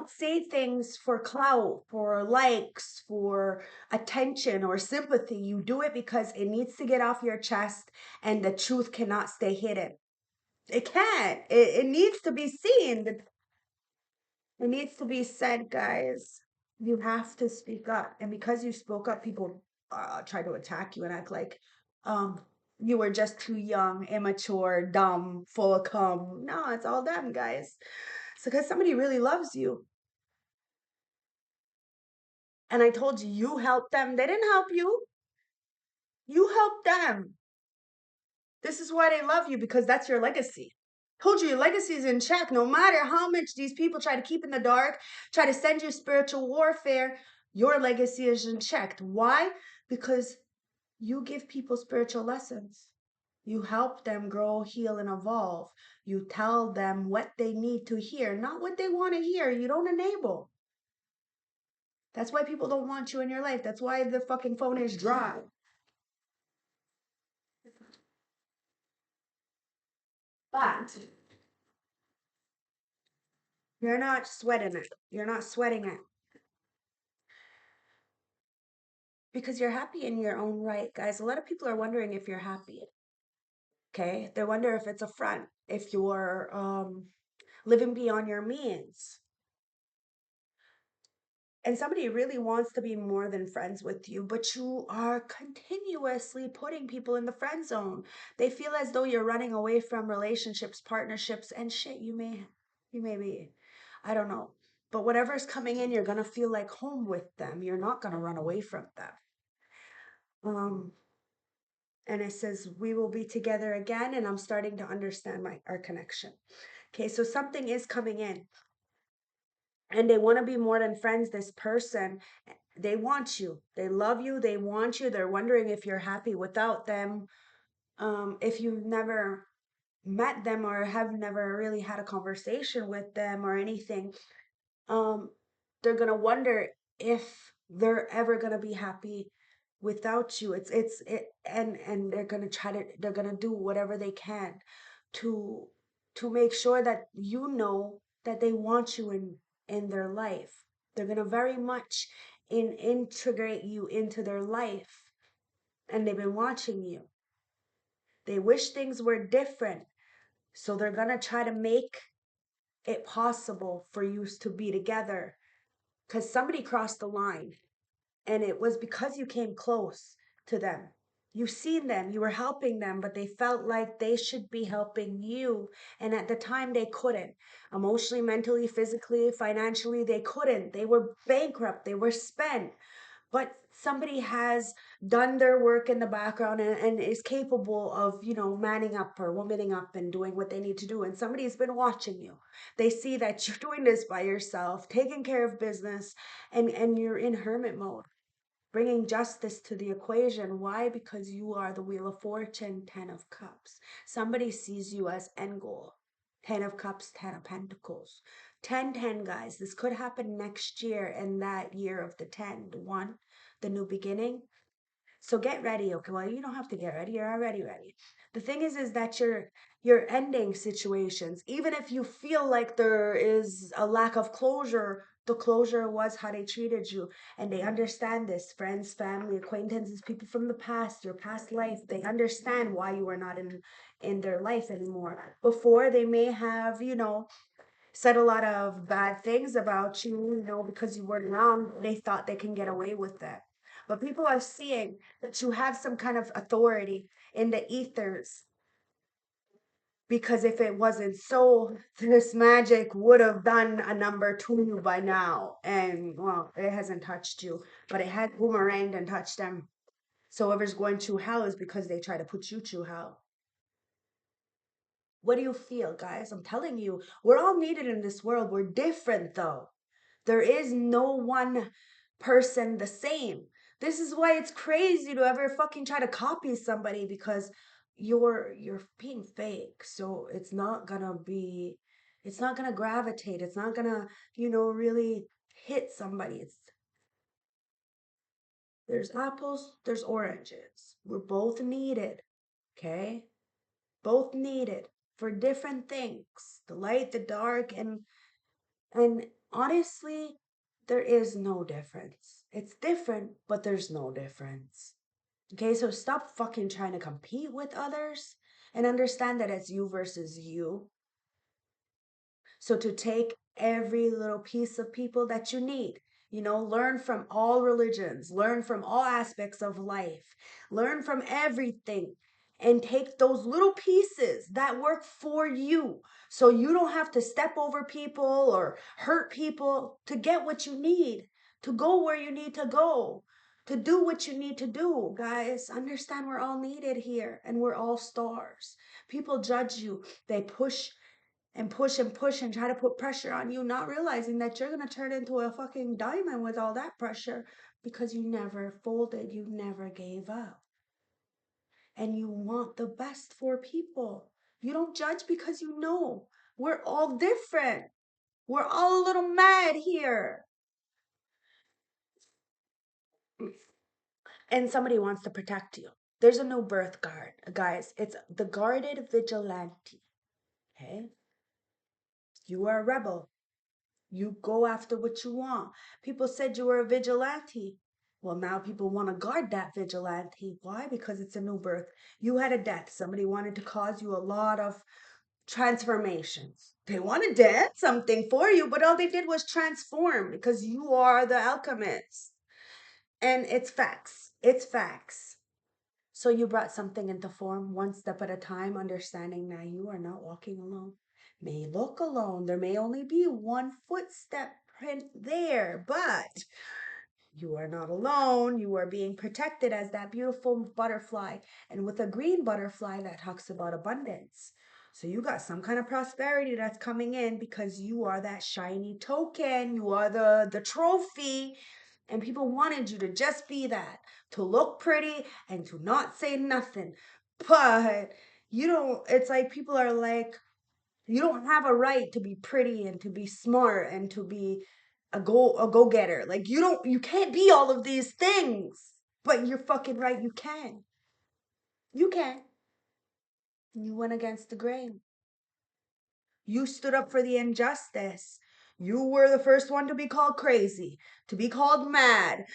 say things for clout, for likes, for attention or sympathy. You do it because it needs to get off your chest and the truth cannot stay hidden. It can't. It needs to be seen. It needs to be said, guys. You have to speak up. And because you spoke up, people try to attack you and act like um you were just too young, immature, dumb, full of cum. No, it's all them, guys. It's because somebody really loves you. And I told you, you helped them. They didn't help you. You helped them. This is why they love you, because that's your legacy. Told you your legacy is in check. No matter how much these people try to keep in the dark, try to send you spiritual warfare, your legacy is in check. Why? Because you give people spiritual lessons. You help them grow, heal, and evolve. You tell them what they need to hear, not what they want to hear. You don't enable. That's why people don't want you in your life. That's why the fucking phone is dry. But you're not sweating it. You're not sweating it because you're happy in your own right, guys. A lot of people are wondering if you're happy. Okay, they wonder if it's a front, if you're living beyond your means. And somebody really wants to be more than friends with you, but you are continuously putting people in the friend zone. They feel as though you're running away from relationships, partnerships, and shit. You may be, I don't know. But whatever's coming in, you're gonna feel like home with them. You're not gonna run away from them. Um, and it says we will be together again, and I'm starting to understand our connection. Okay, so something is coming in, and they want to be more than friends. This person, they want you, they love you, they want you. They're wondering if you're happy without them. If you've never met them or have never really had a conversation with them or anything, um they're gonna wonder if they're ever gonna be happy without you. And they're gonna do whatever they can to make sure that you know that they want you in their life. They're gonna very much integrate you into their life, and they've been watching you. They wish things were different, so they're gonna try to make it possible for you to be together, because somebody crossed the line, and it was because you came close to them. You've seen them, you were helping them, but they felt like they should be helping you. And at the time, they couldn't. Emotionally, mentally, physically, financially, they couldn't. They were bankrupt, they were spent. But somebody has done their work in the background and is capable of, manning up or womaning up and doing what they need to do. And somebody's been watching you. They see that you're doing this by yourself, taking care of business, and you're in hermit mode, bringing justice to the equation. Why? Because you are the Wheel of Fortune, 10 of Cups. Somebody sees you as end goal. 10 of Cups, 10 of Pentacles. 10-10, guys. This could happen next year, and that year of the 10, the one, the new beginning. So get ready, okay? Well, you don't have to get ready. You're already ready. The thing is that you're ending situations. Even if you feel like there is a lack of closure, the closure was how they treated you. And they understand this. Friends, family, acquaintances, people from the past, your past life, they understand why you are not in their life anymore. Before, they may have, said a lot of bad things about you, because you weren't around. They thought they can get away with that. But people are seeing that you have some kind of authority in the ethers, Because if it wasn't so, this magic would have done a number to you by now. And well, it hasn't touched you, but it had boomeranged and touched them. So whoever's going through hell is because they try to put you through hell. What do you feel, guys? I'm telling you, we're all needed in this world. We're different, though. There is no one person the same. This is why it's crazy to ever fucking try to copy somebody, because you're being fake. So it's not gonna gravitate. It's not gonna, really hit somebody. There's apples, there's oranges. We're both needed, okay? Both needed for different things. The light, the dark, and honestly, there is no difference. It's different, but there's no difference. Okay, so stop fucking trying to compete with others and understand that it's you versus you. So to take every little piece of people that you need, learn from all religions, learn from all aspects of life, learn from everything, and take those little pieces that work for you. So you don't have to step over people or hurt people to get what you need, to go where you need to go, to do what you need to do. Guys, understand we're all needed here and we're all stars. People judge you, they push and push and try to put pressure on you, not realizing that you're going to turn into a fucking diamond with all that pressure because you never folded, you never gave up. And you want the best for people. You don't judge because you know we're all different. We're all a little mad here. And somebody wants to protect you. There's a new birth guard, guys. It's the guarded vigilante. Okay? You are a rebel. You go after what you want. People said you were a vigilante. Well, now people want to guard that vigilante. Why? Because it's a new birth. You had a death. Somebody wanted to cause you a lot of transformations. They wanted to add something for you, but all they did was transform because you are the alchemist. And it's facts. It's facts. So you brought something into form one step at a time, understanding now you are not walking alone. May look alone. There may only be one footstep print there, but you are not alone. You are being protected as that beautiful butterfly. And with a green butterfly that talks about abundance. So you got some kind of prosperity that's coming in because you are that shiny token. You are the trophy. And people wanted you to just be that, to look pretty and to not say nothing. But you don't, it's like people are like, you don't have a right to be pretty and to be smart and to be a go-getter. Like you can't be all of these things. But you're fucking right, you can. You can. You went against the grain. You stood up for the injustice. You were the first one to be called crazy, to be called mad.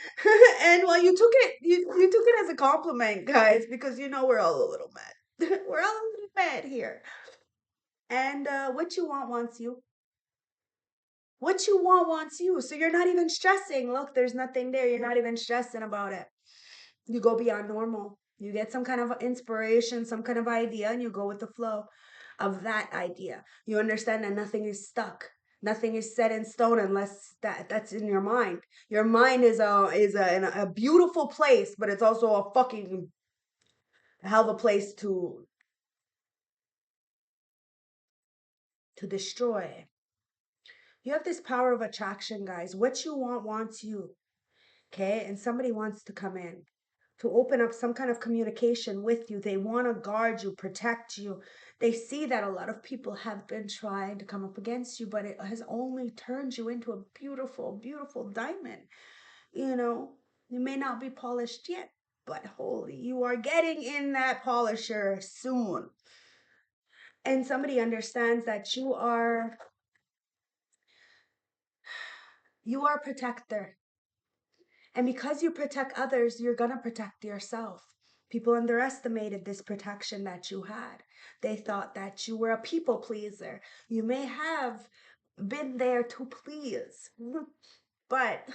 And well, you took it as a compliment, guys, because we're all a little mad. We're all a little mad here. And what you want wants you. What you want wants you. So you're not even stressing. Look, there's nothing there. You're not even stressing about it. You go beyond normal. You get some kind of inspiration, some kind of idea, and you go with the flow of that idea. You understand that nothing is stuck. Nothing is set in stone unless that's in your mind. Your mind is a beautiful place, but it's also a fucking hell of a place to destroy. You have this power of attraction, guys. What you want wants you. Okay? And somebody wants to come in to open up some kind of communication with you. They want to guard you, protect you. They see that a lot of people have been trying to come up against you, but it has only turned you into a beautiful, beautiful diamond. You may not be polished yet, but holy, you are getting in that polisher soon. And somebody understands that you are a protector. And because you protect others, you're going to protect yourself. People underestimated this protection that you had. They thought that you were a people pleaser. You may have been there to please, but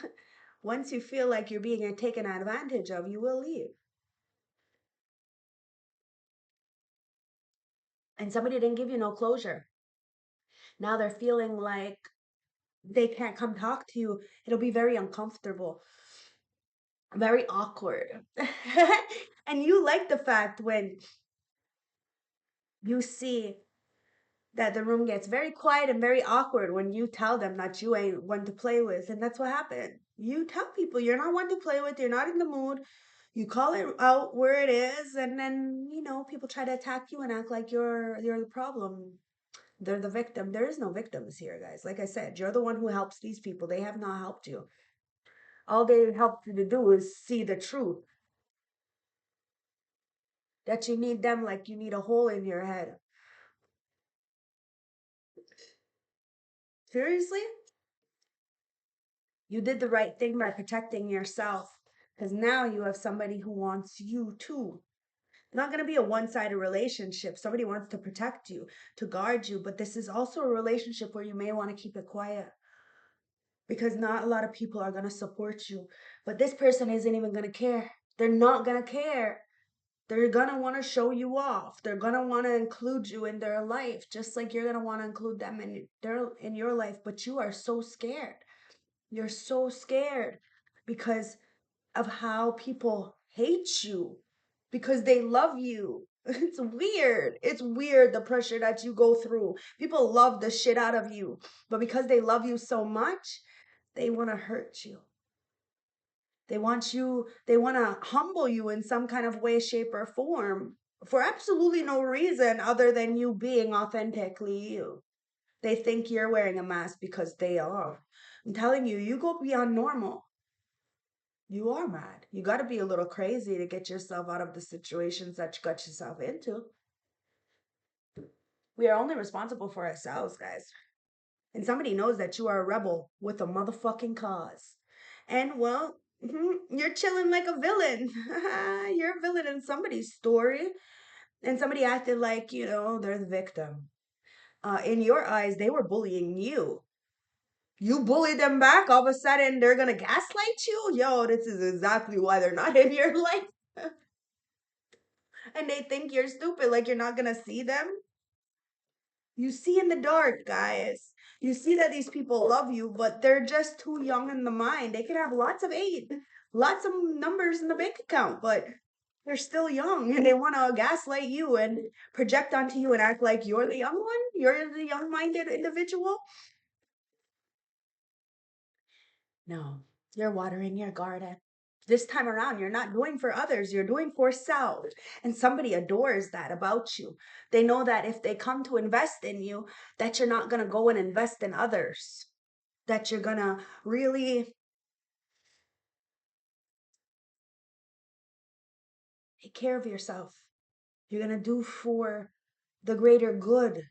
once you feel like you're being taken advantage of, you will leave. and somebody didn't give you no closure. Now they're feeling like they can't come talk to you. It'll be very uncomfortable, very awkward. And you like the fact when you see that the room gets very quiet and very awkward when you tell them that you ain't one to play with. And that's what happened. You tell people you're not one to play with, you're not in the mood. You call it out where it is, and then, people try to attack you and act like you're the problem. They're the victim. There is no victims here, guys. Like I said, you're the one who helps these people. They have not helped you. All they helped you to do is see the truth. That you need them like you need a hole in your head. Seriously? You did the right thing by protecting yourself, because now you have somebody who wants you too. It's not going to be a one-sided relationship. Somebody wants to protect you, to guard you, but this is also a relationship where you may want to keep it quiet, because not a lot of people are going to support you. But this person isn't even going to care. They're not going to care. They're going to want to show you off. They're going to want to include you in their life, just like you're going to want to include them in your life, but you are so scared. You're so scared because of how people hate you, because they love you. It's weird. It's weird, the pressure that you go through. People love the shit out of you, but because they love you so much, they want to hurt you. They want to humble you in some kind of way, shape, or form for absolutely no reason other than you being authentically you. They think you're wearing a mask because they are. I'm telling you, you go beyond normal. You are mad. You got to be a little crazy to get yourself out of the situations that you got yourself into. We are only responsible for ourselves, guys. And somebody knows that you are a rebel with a motherfucking cause. And well, you're chilling like a villain. You're a villain in somebody's story. And somebody acted like, they're the victim. In your eyes, they were bullying you. You bully them back, all of a sudden they're gonna gaslight you? Yo, this is exactly why they're not in your life. And they think you're stupid, like you're not gonna see them. You see in the dark, guys. You see that these people love you, but they're just too young in the mind. They could have lots of aid, lots of numbers in the bank account, but they're still young and they want to gaslight you and project onto you and act like you're the young one. You're the young-minded individual. No, you're watering your garden. This time around, you're not doing for others, you're doing for self. And somebody adores that about you. They know that if they come to invest in you, that you're not going to go and invest in others, that you're going to really take care of yourself. You're going to do for the greater good.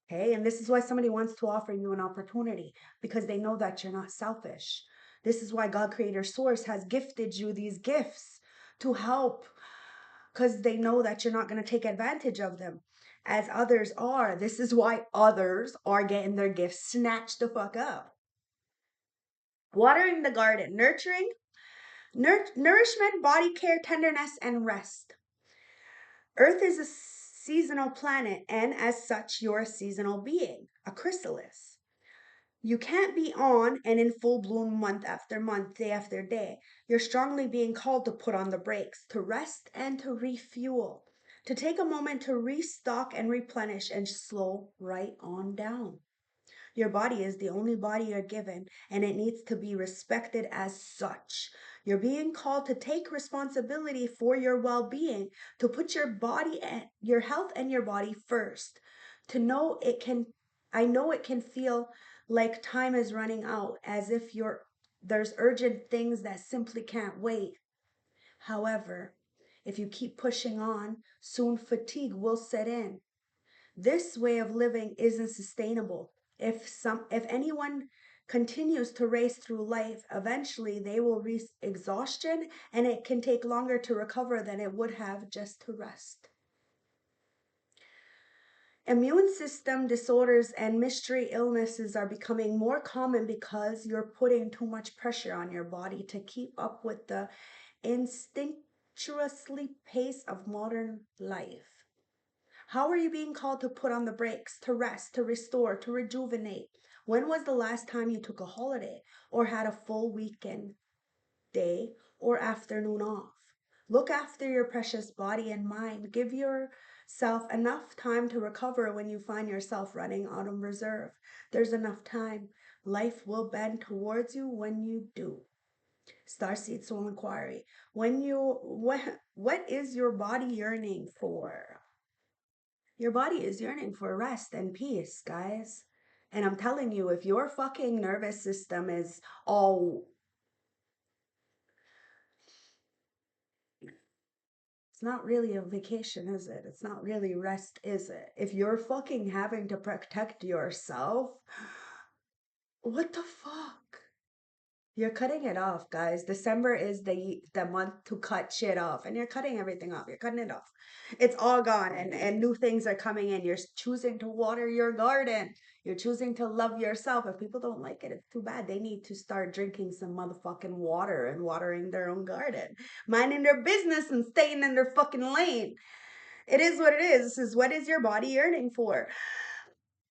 Okay, and this is why somebody wants to offer you an opportunity, because they know that you're not selfish. This is why God Creator Source has gifted you these gifts to help, because they know that you're not going to take advantage of them as others are. This is why others are getting their gifts snatched the fuck up. Watering the garden, nurturing, nourishment, body care, tenderness, and rest. Earth is a seasonal planet, and as such, you're a seasonal being, a chrysalis. You can't be on and in full bloom month after month, day after day. You're strongly being called to put on the brakes, to rest and to refuel, to take a moment to restock and replenish and slow right on down. Your body is the only body you're given, and it needs to be respected as such. You're being called to take responsibility for your well-being, to put your body and your health and your body first. To know it can, I know it can feel like time is running out, as if there's urgent things that simply can't wait. However, if you keep pushing on, soon fatigue will set in. This way of living isn't sustainable. If anyone continues to race through life, eventually they will reach exhaustion, and it can take longer to recover than it would have just to rest. Immune system disorders and mystery illnesses are becoming more common because you're putting too much pressure on your body to keep up with the instinctuously pace of modern life. How are you being called to put on the brakes, to rest, to restore, to rejuvenate? When was the last time you took a holiday or had a full weekend, day, or afternoon off? Look after your precious body and mind. Give yourself enough time to recover when you find yourself running out of reserve. There's enough time. Life will bend towards you when you do. Starseed Soul Inquiry. What is your body yearning for? Your body is yearning for rest and peace, guys. And I'm telling you, if your fucking nervous system is all, it's not really a vacation, is it? It's not really rest, is it? If you're fucking having to protect yourself, what the fuck? You're cutting it off, guys. December is the month to cut shit off, and you're cutting everything off. You're cutting it off. It's all gone, and new things are coming in. You're choosing to water your garden. You're choosing to love yourself. If people don't like it, it's too bad. They need to start drinking some motherfucking water and watering their own garden, minding their business and staying in their fucking lane. It is what it is. This is what is your body yearning for?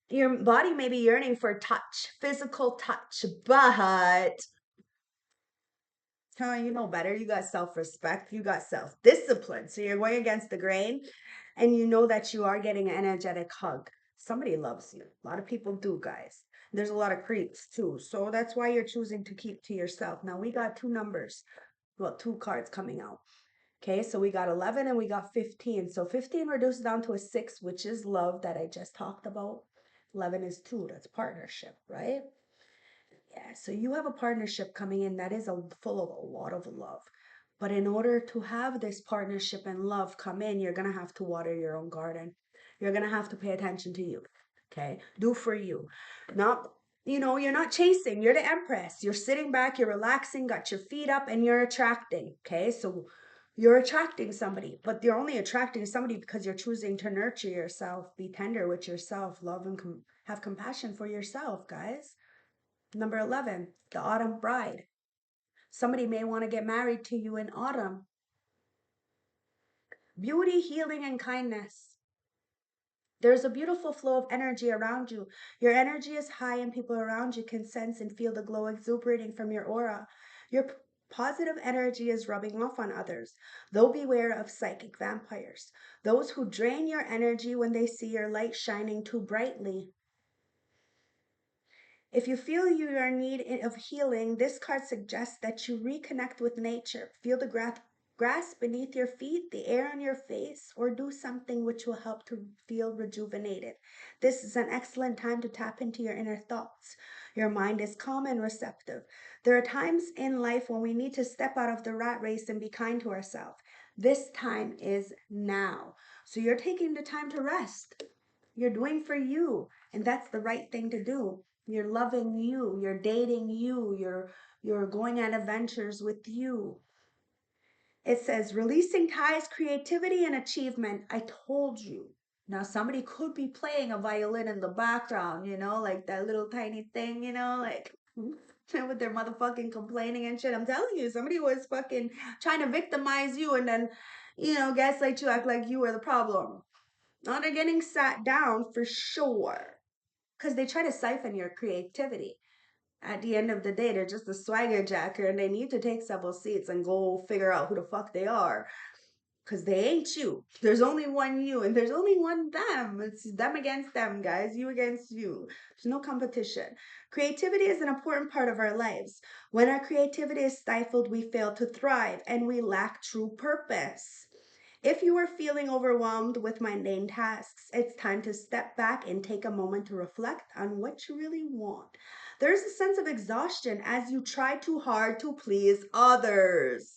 Your body may be yearning for touch, physical touch, but you know better. You got self-respect, you got self-discipline. So you're going against the grain and you know that you are getting an energetic hug. Somebody loves you. A lot of people do, guys. There's a lot of creeps too. So that's why you're choosing to keep to yourself. Now we got two numbers, well, two cards coming out. Okay, so we got 11 and we got 15. So 15 reduces down to a 6, which is love that I just talked about. 11 is 2, that's partnership, right? Yeah, so you have a partnership coming in that is full of a lot of love. But in order to have this partnership and love come in, you're going to have to water your own garden. You're going to have to pay attention to you. Okay? Do for you. Not, you're not chasing. You're the empress. You're sitting back, you're relaxing, got your feet up, and you're attracting. Okay? So you're attracting somebody, but you're only attracting somebody because you're choosing to nurture yourself, be tender with yourself, love and have compassion for yourself, guys. Number 11, the autumn bride. Somebody may want to get married to you in autumn. Beauty, healing, and kindness. There's a beautiful flow of energy around you. Your energy is high, and people around you can sense and feel the glow exuberating from your aura. Your positive energy is rubbing off on others, though beware of psychic vampires, those who drain your energy when they see your light shining too brightly. If you feel you are in need of healing, this card suggests that you reconnect with nature. Feel the grass beneath your feet, the air on your face, or do something which will help to feel rejuvenated. This is an excellent time to tap into your inner thoughts. Your mind is calm and receptive. There are times in life when we need to step out of the rat race and be kind to ourselves. This time is now. So you're taking the time to rest. You're doing for you, and that's the right thing to do. You're loving you, you're dating you, you're going on adventures with you. It says releasing ties, creativity, and achievement. I told you. Now somebody could be playing a violin in the background, like that little tiny thing, like with their motherfucking complaining and shit. I'm telling you, somebody was fucking trying to victimize you and then, gaslight you, act like you were the problem. Now they're getting sat down for sure because they try to siphon your creativity. At the end of the day, they're just a swagger jacker and they need to take several seats and go figure out who the fuck they are because they ain't you. There's only one you and there's only one them. It's them against them, guys. You against you. There's no competition. Creativity is an important part of our lives. When our creativity is stifled, we fail to thrive and we lack true purpose. If you are feeling overwhelmed with mundane tasks, it's time to step back and take a moment to reflect on what you really want. There's a sense of exhaustion as you try too hard to please others.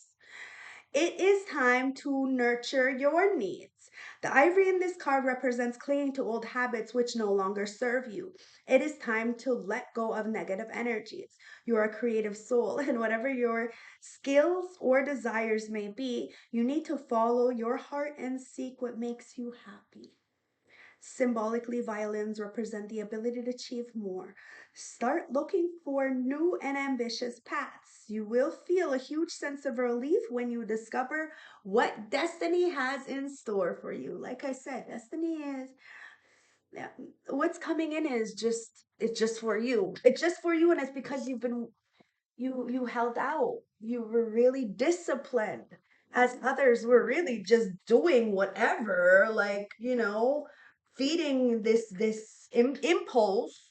It is time to nurture your needs. The ivory in this card represents clinging to old habits which no longer serve you. It is time to let go of negative energies. You are a creative soul, and whatever your skills or desires may be, you need to follow your heart and seek what makes you happy. Symbolically, violins represent the ability to achieve more. Start looking for new and ambitious paths. You will feel a huge sense of relief when you discover what destiny has in store for you. Like I said, destiny is, yeah, what's coming in is just, it's just for you. It's just for you, and it's because you held out. You were really disciplined. As others were really just doing whatever, like, feeding this impulse.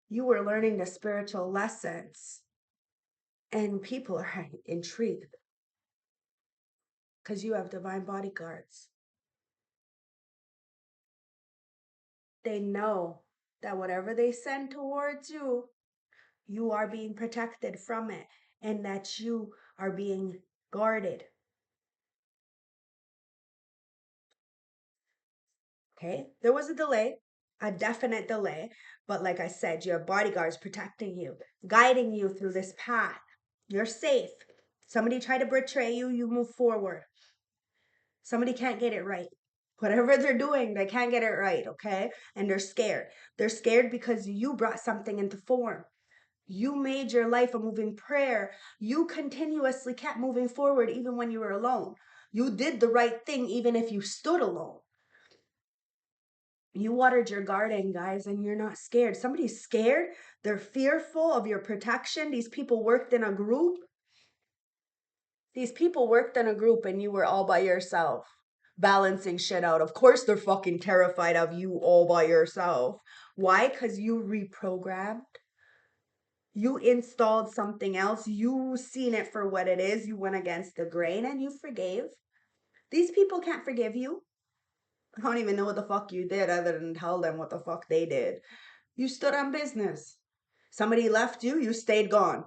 You were learning the spiritual lessons, and people are intrigued because you have divine bodyguards. They know that whatever they send towards you, you are being protected from it, and that you are being guarded. Okay, there was a delay, a definite delay, but like I said, your bodyguards protecting you, guiding you through this path. You're safe. Somebody try to betray you, you move forward. Somebody can't get it right. Whatever they're doing, they can't get it right, okay? And they're scared. They're scared because you brought something into form. You made your life a moving prayer. You continuously kept moving forward even when you were alone. You did the right thing even if you stood alone. You watered your garden, guys, and you're not scared. Somebody's scared. They're fearful of your protection. These people worked in a group. These people worked in a group and you were all by yourself, balancing shit out. Of course, they're fucking terrified of you all by yourself. Why? Because you reprogrammed. You installed something else. You seen it for what it is. You went against the grain and you forgave. These people can't forgive you. I don't even know what the fuck you did other than tell them what the fuck they did. You stood on business. Somebody left you, you stayed gone.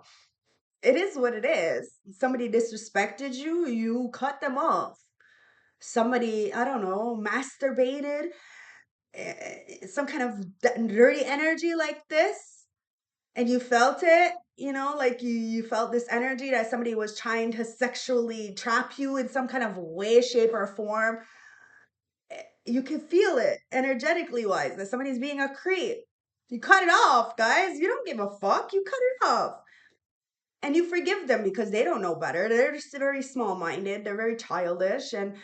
It is what it is. Somebody disrespected you, you cut them off. Somebody, I don't know, masturbated, some kind of dirty energy like this, and you felt it, like you felt this energy that somebody was trying to sexually trap you in some kind of way, shape, or form. You can feel it energetically wise that somebody's being a creep. You cut it off, guys. You don't give a fuck. You cut it off. And you forgive them because they don't know better. They're just very small-minded. They're very childish, and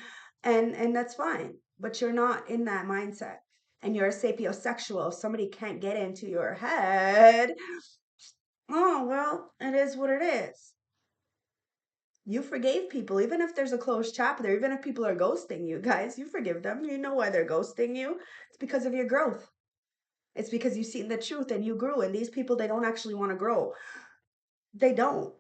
that's fine. But you're not in that mindset. And you're a sapiosexual. If somebody can't get into your head, oh well, it is what it is. You forgave people, even if there's a closed chapter, even if people are ghosting you, guys, you forgive them. You know why they're ghosting you. It's because of your growth. It's because you've seen the truth and you grew. And these people, they don't actually want to grow. They don't.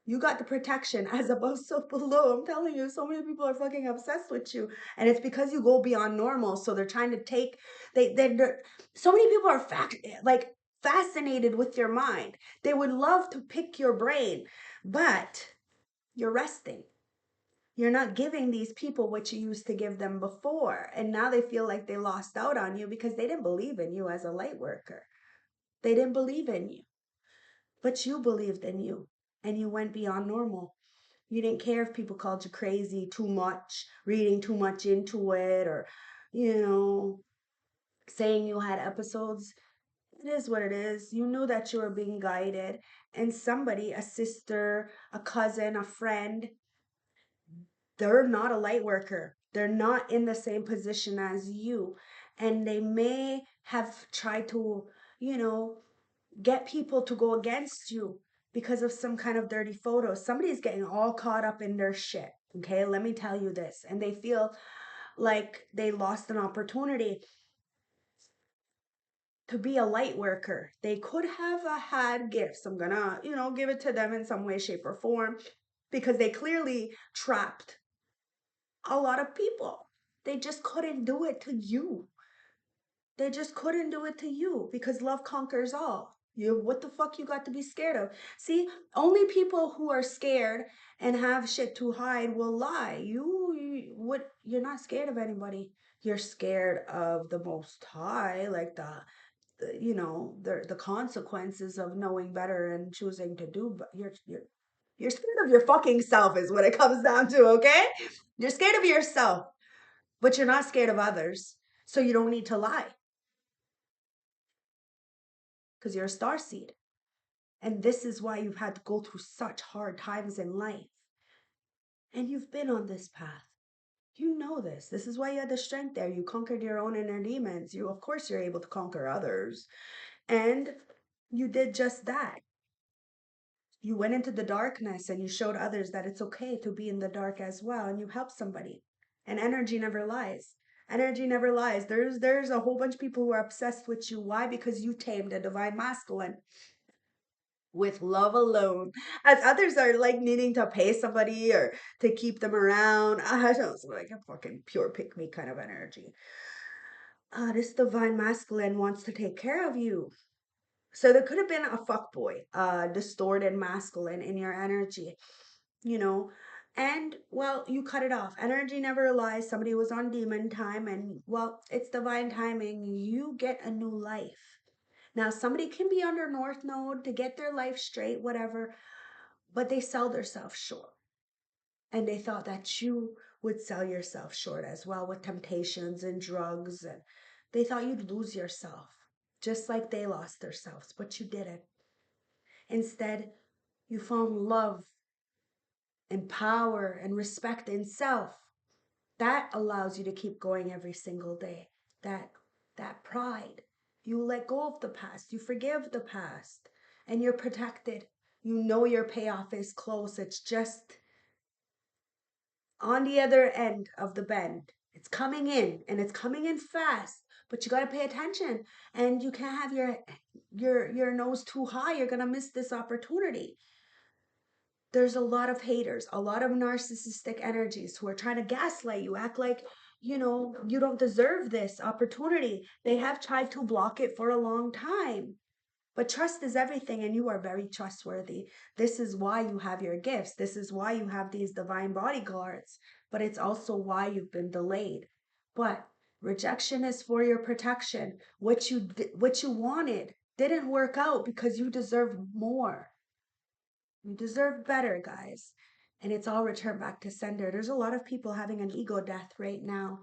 You got the protection as above, so below. I'm telling you, so many people are fucking obsessed with you. And it's because you go beyond normal. So they're trying to take, they're so many people are like fascinated with your mind. They would love to pick your brain, but you're resting. You're not giving these people what you used to give them before. And now they feel like they lost out on you because they didn't believe in you as a light worker. They didn't believe in you, but you believed in you and you went beyond normal. You didn't care if people called you crazy too much, reading too much into it, or, you know, saying you had episodes. It is what it is. You knew that you were being guided, and somebody, a sister, a cousin, a friend, they're not a light worker. They're not in the same position as you. And they may have tried to, you know, get people to go against you because of some kind of dirty photo. Somebody's getting all caught up in their shit. Okay, let me tell you this. And they feel like they lost an opportunity to be a light worker. They could have had gifts. I'm gonna, give it to them in some way, shape, or form because they clearly trapped a lot of people. They just couldn't do it to you. They just couldn't do it to you because love conquers all. What the fuck you got to be scared of? See, only people who are scared and have shit to hide will lie. You're not scared of anybody. You're scared of the Most High, like the consequences of knowing better and choosing to do. But you're scared of your fucking self, is what it comes down to. Okay, you're scared of yourself. but you're not scared of others. So you don't need to lie because you're a star seed. And this is why you've had to go through such hard times in life. And you've been on this path. You know this. This is why you had the strength there. You conquered your own inner demons. You, of course, you're able to conquer others. And you did just that. You went into the darkness and you showed others that it's okay to be in the dark as well. And you helped somebody. And energy never lies. Energy never lies. There's a whole bunch of people who are obsessed with you. Why? Because you tamed a divine masculine with love alone, as others are like needing to pay somebody or to keep them around. I don't like a fucking pure pick me kind of energy. This divine masculine wants to take care of you. So there could have been a fuckboy, distorted masculine in your energy, you know. And well, you cut it off. Energy never lies. Somebody was on demon time, and well, it's divine timing. You get a new life. Now, somebody can be under North Node to get their life straight, whatever, but they sell themselves short. And they thought that you would sell yourself short as well with temptations and drugs. And they thought you'd lose yourself, just like they lost themselves, but you didn't. Instead, you found love and power and respect in self. That allows you to keep going every single day. That pride. You let go of the past. You forgive the past. And you're protected. You know your payoff is close. It's just on the other end of the bend. It's coming in and it's coming in fast. But you got to pay attention, and you can't have your nose too high. You're going to miss this opportunity. There's a lot of haters, a lot of narcissistic energies who are trying to gaslight you, act like, you don't deserve this opportunity. They have tried to block it for a long time. But trust is everything, and you are very trustworthy. This is why you have your gifts. This is why you have these divine bodyguards. But it's also why you've been delayed. But rejection is for your protection. What you wanted didn't work out because you deserve more. You deserve better, guys. And it's all returned back to sender. There's a lot of people having an ego death right now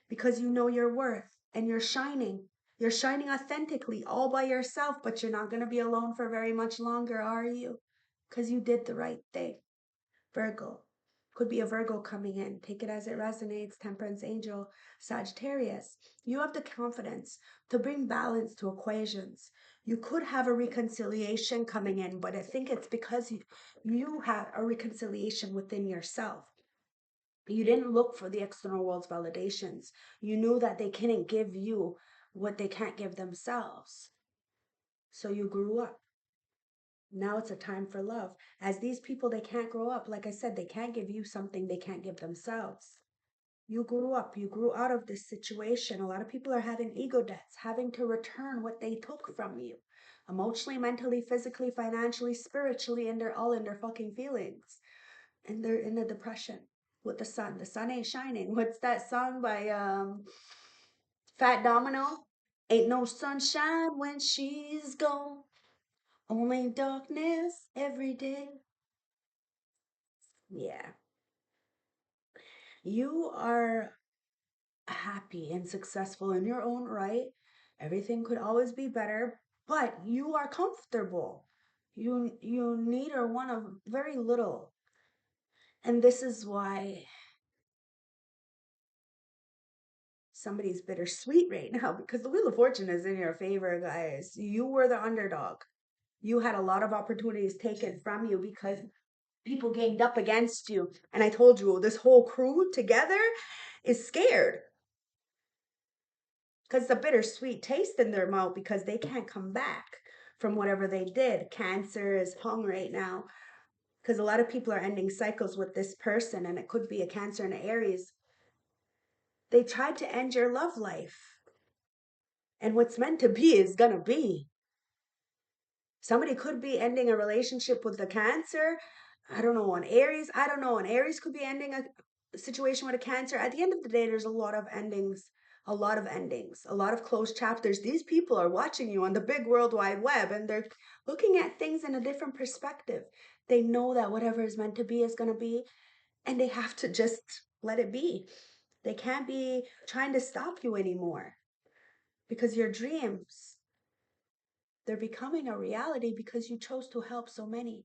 because you know your worth and you're shining. You're shining authentically all by yourself, but you're not going to be alone for very much longer, are you? Because you did the right thing. Virgo. Could be a Virgo coming in. Take it as it resonates. Temperance angel, Sagittarius. You have the confidence to bring balance to equations. You could have a reconciliation coming in, but I think it's because you have a reconciliation within yourself. You didn't look for the external world's validations. You knew that they couldn't give you what they can't give themselves. So you grew up. Now it's a time for love. As these people, they can't grow up. Like I said, they can't give you something they can't give themselves. You grew up. You grew out of this situation. A lot of people are having ego deaths, having to return what they took from you. Emotionally, mentally, physically, financially, spiritually, and they're all in their fucking feelings. And they're in a depression with the sun. The sun ain't shining. What's that song by Fat Domino? Ain't no sunshine when she's gone. Only darkness every day. Yeah. You are happy and successful in your own right. Everything could always be better, but you are comfortable. You need or want of very little. And this is why somebody's bittersweet right now, because the Wheel of Fortune is in your favor, guys. You were the underdog. You had a lot of opportunities taken from you because people ganged up against you. And I told you, this whole crew together is scared because it's a bittersweet taste in their mouth because they can't come back from whatever they did. Cancer is hung right now because a lot of people are ending cycles with this person, and it could be a Cancer and an Aries. They tried to end your love life, and what's meant to be is gonna be. Somebody could be ending a relationship with the Cancer. I don't know, an Aries. I don't know. An Aries could be ending a situation with a Cancer. At the end of the day, there's a lot of endings, a lot of endings, a lot of closed chapters. These people are watching you on the big world wide web, and they're looking at things in a different perspective. They know that whatever is meant to be is going to be, and they have to just let it be. They can't be trying to stop you anymore because your dreams, they're becoming a reality because you chose to help so many.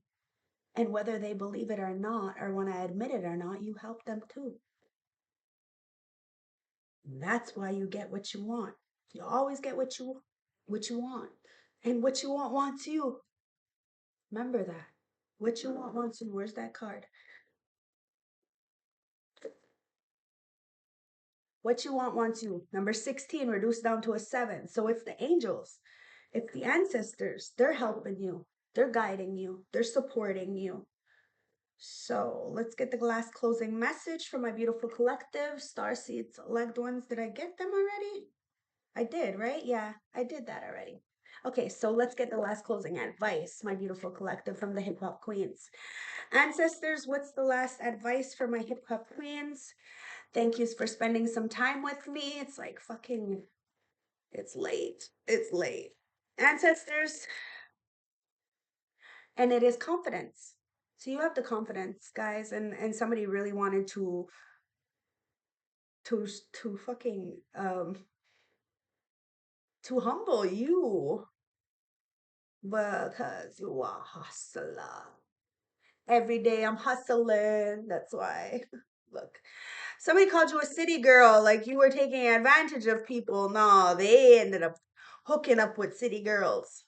And whether they believe it or not, or want to admit it or not, you help them too. And that's why you get what you want. You always get what you want. And what you want wants you. Remember that. What you want wants you. Where's that card? What you want wants you. Number 16 reduced down to a 7. So it's the angels, it's the ancestors. They're helping you. They're guiding you. They're supporting you. So let's get the glass closing message from my beautiful collective. Star seeds, elect ones. Did I get them already? I did, right? Yeah, I did that already. Okay, so let's get the last closing advice, my beautiful collective from the hip hop queens. Ancestors, what's the last advice for my hip hop queens? Thank yous for spending some time with me. It's like fucking, it's late. It's late. Ancestors, and it is confidence. So you have the confidence, guys, and somebody really wanted to fucking to humble you because you are a hustler. Every day I'm hustling. That's why. Look, somebody called you a city girl, like you were taking advantage of people. No, they ended up hooking up with city girls.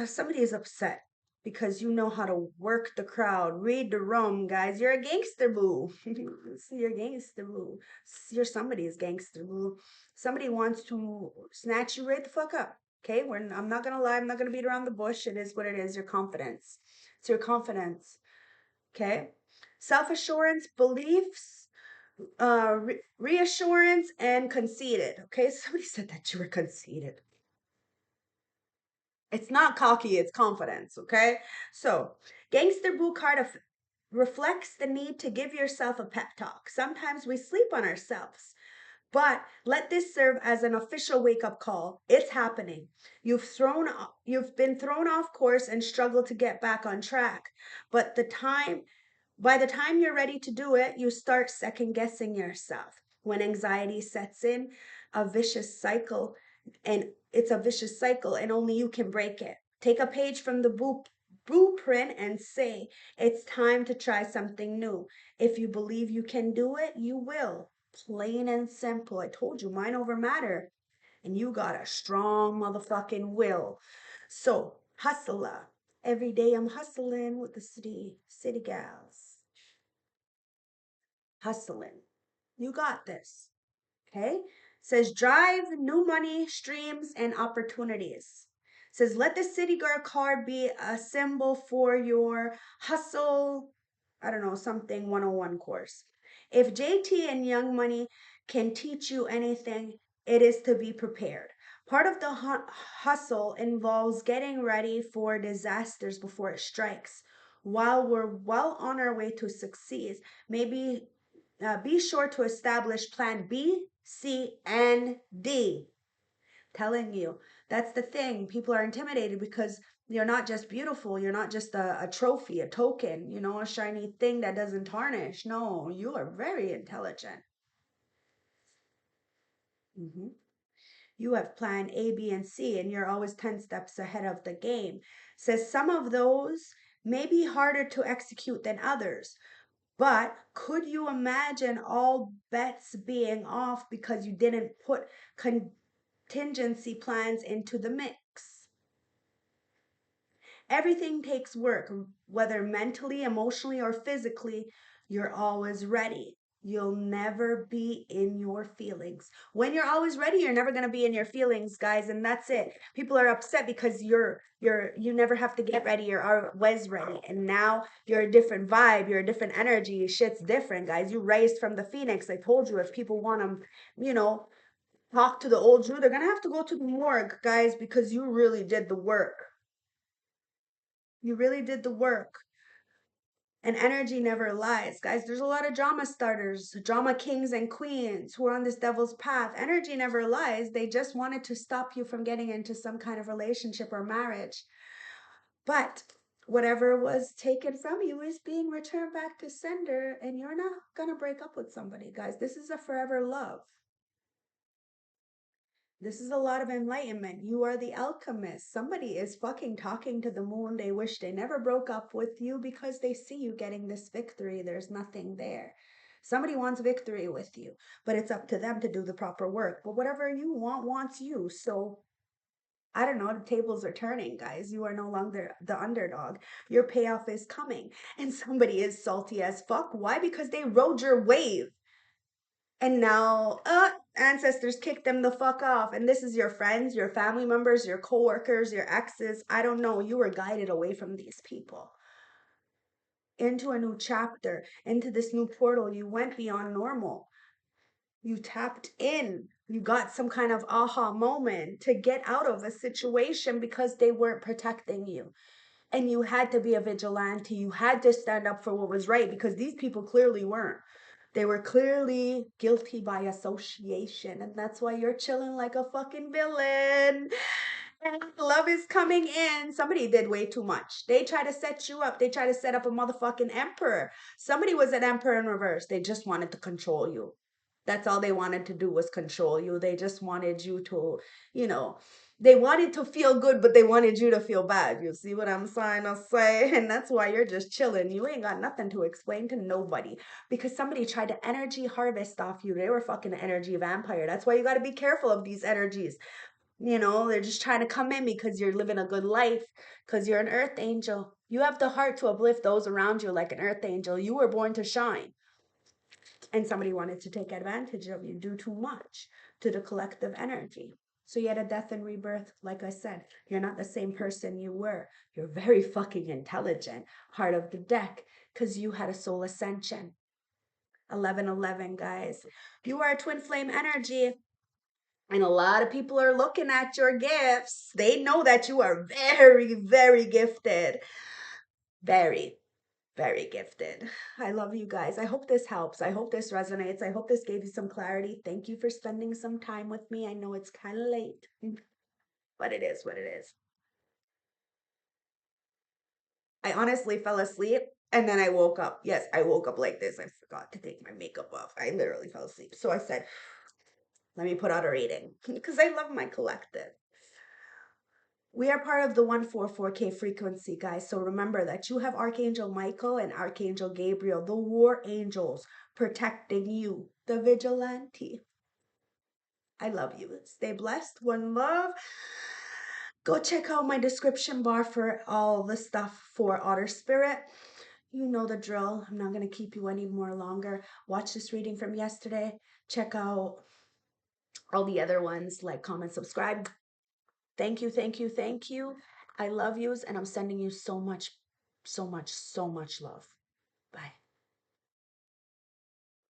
Somebody is upset because you know how to work the crowd, read the room, guys. You're a gangster boo. You're a gangster boo. You're somebody's gangster boo. Somebody wants to snatch you right the fuck up. Okay, I'm not gonna lie. I'm not gonna beat around the bush. It is what it is. Your confidence. It's your confidence. Okay, self-assurance, beliefs, reassurance, and conceited. Okay, somebody said that you were conceited. It's not cocky, it's confidence, okay? So, Gangster Boo card reflects the need to give yourself a pep talk. Sometimes we sleep on ourselves, but let this serve as an official wake-up call. It's happening. You've been thrown off course and struggled to get back on track. But by the time you're ready to do it, you start second guessing yourself. When anxiety sets in, a vicious cycle, and it's a vicious cycle, and only you can break it. Take a page from the blueprint and say, it's time to try something new. If you believe you can do it, you will. Plain and simple. I told you, mind over matter. And you got a strong motherfucking will. So, hustler. Every day I'm hustling with the city gals. Hustling. You got this. Okay? Says drive, new money, streams, and opportunities. Says let the city girl card be a symbol for your hustle, I don't know, something 101 course. If JT and Young Money can teach you anything, it is to be prepared. Part of the hustle involves getting ready for disasters before it strikes. While we're well on our way to succeed, maybe be sure to establish plan B, C, and D. Telling you, that's the thing. People are intimidated because you're not just beautiful. You're not just a trophy, a token, a shiny thing that doesn't tarnish. No, you are very intelligent. Hmm. You have plan A, B, and C, and you're always 10 steps ahead of the game. Says some of those may be harder to execute than others. But could you imagine all bets being off because you didn't put contingency plans into the mix? Everything takes work, whether mentally, emotionally, or physically. You're always ready. You'll never be in your feelings. When you're always ready, you're never going to be in your feelings, guys, and that's it. People are upset because you never have to get ready. You're always ready. And now you're a different vibe, you're a different energy. Shit's different, guys. You raised from the phoenix. I told you if people want to, talk to the old you, they're going to have to go to the morgue, guys, because you really did the work. You really did the work. And energy never lies. Guys, there's a lot of drama starters, drama kings and queens who are on this devil's path. Energy never lies. They just wanted to stop you from getting into some kind of relationship or marriage. But Whatever was taken from you is being returned back to sender, and you're not gonna break up with somebody, guys. This is a forever love. This is a lot of enlightenment. You are the alchemist. Somebody is fucking talking to the moon. They wish they never broke up with you because they see you getting this victory. There's nothing there. Somebody wants victory with you, but it's up to them to do the proper work. But whatever you want wants you. So I don't know, the tables are turning, guys. You are no longer the underdog. Your payoff is coming. And somebody is salty as fuck. Why? Because they rode your wave. And now, ancestors kicked them the fuck off. And this is your friends, your family members, your coworkers, your exes. I don't know. You were guided away from these people into a new chapter, into this new portal. You went beyond normal. You tapped in. You got some kind of aha moment to get out of a situation because they weren't protecting you. And you had to be a vigilante. You had to stand up for what was right because these people clearly weren't. They were clearly guilty by association. And that's why you're chilling like a fucking villain. And love is coming in. Somebody did way too much. They try to set you up. They try to set up a motherfucking emperor. Somebody was an emperor in reverse. They just wanted to control you. That's all they wanted to do was control you. They just wanted you to, you know, they wanted to feel good, but they wanted you to feel bad. You see what I'm trying to say? And that's why you're just chilling. You ain't got nothing to explain to nobody because somebody tried to energy harvest off you. They were fucking energy vampire. That's why you got to be careful of these energies. You know, they're just trying to come in because you're living a good life, because you're an earth angel. You have the heart to uplift those around you like an earth angel. You were born to shine. And somebody wanted to take advantage of you, do too much to the collective energy. So you had a death and rebirth. Like I said, you're not the same person you were. You're very fucking intelligent, heart of the deck, because you had a soul ascension. 1111, guys. You are a twin flame energy. And a lot of people are looking at your gifts. They know that you are very, very gifted. Very, very gifted. I love you guys. I hope this helps. I hope this resonates. I hope this gave you some clarity. Thank you for spending some time with me. I know it's kind of late, but it is what it is. I honestly fell asleep and then I woke up. Yes, I woke up like this. I forgot to take my makeup off. I literally fell asleep. So I said, let me put out a reading because I love my collective. We are part of the 144K frequency, guys. So remember that you have Archangel Michael and Archangel Gabriel, the war angels, protecting you, the vigilante. I love you. Stay blessed. One love. Go check out my description bar for all the stuff for Otter Spirit. You know the drill. I'm not going to keep you any more longer. Watch this reading from yesterday. Check out all the other ones. Like, comment, subscribe. Thank you, thank you, thank you. I love yous, and I'm sending you so much, so much, so much love. Bye.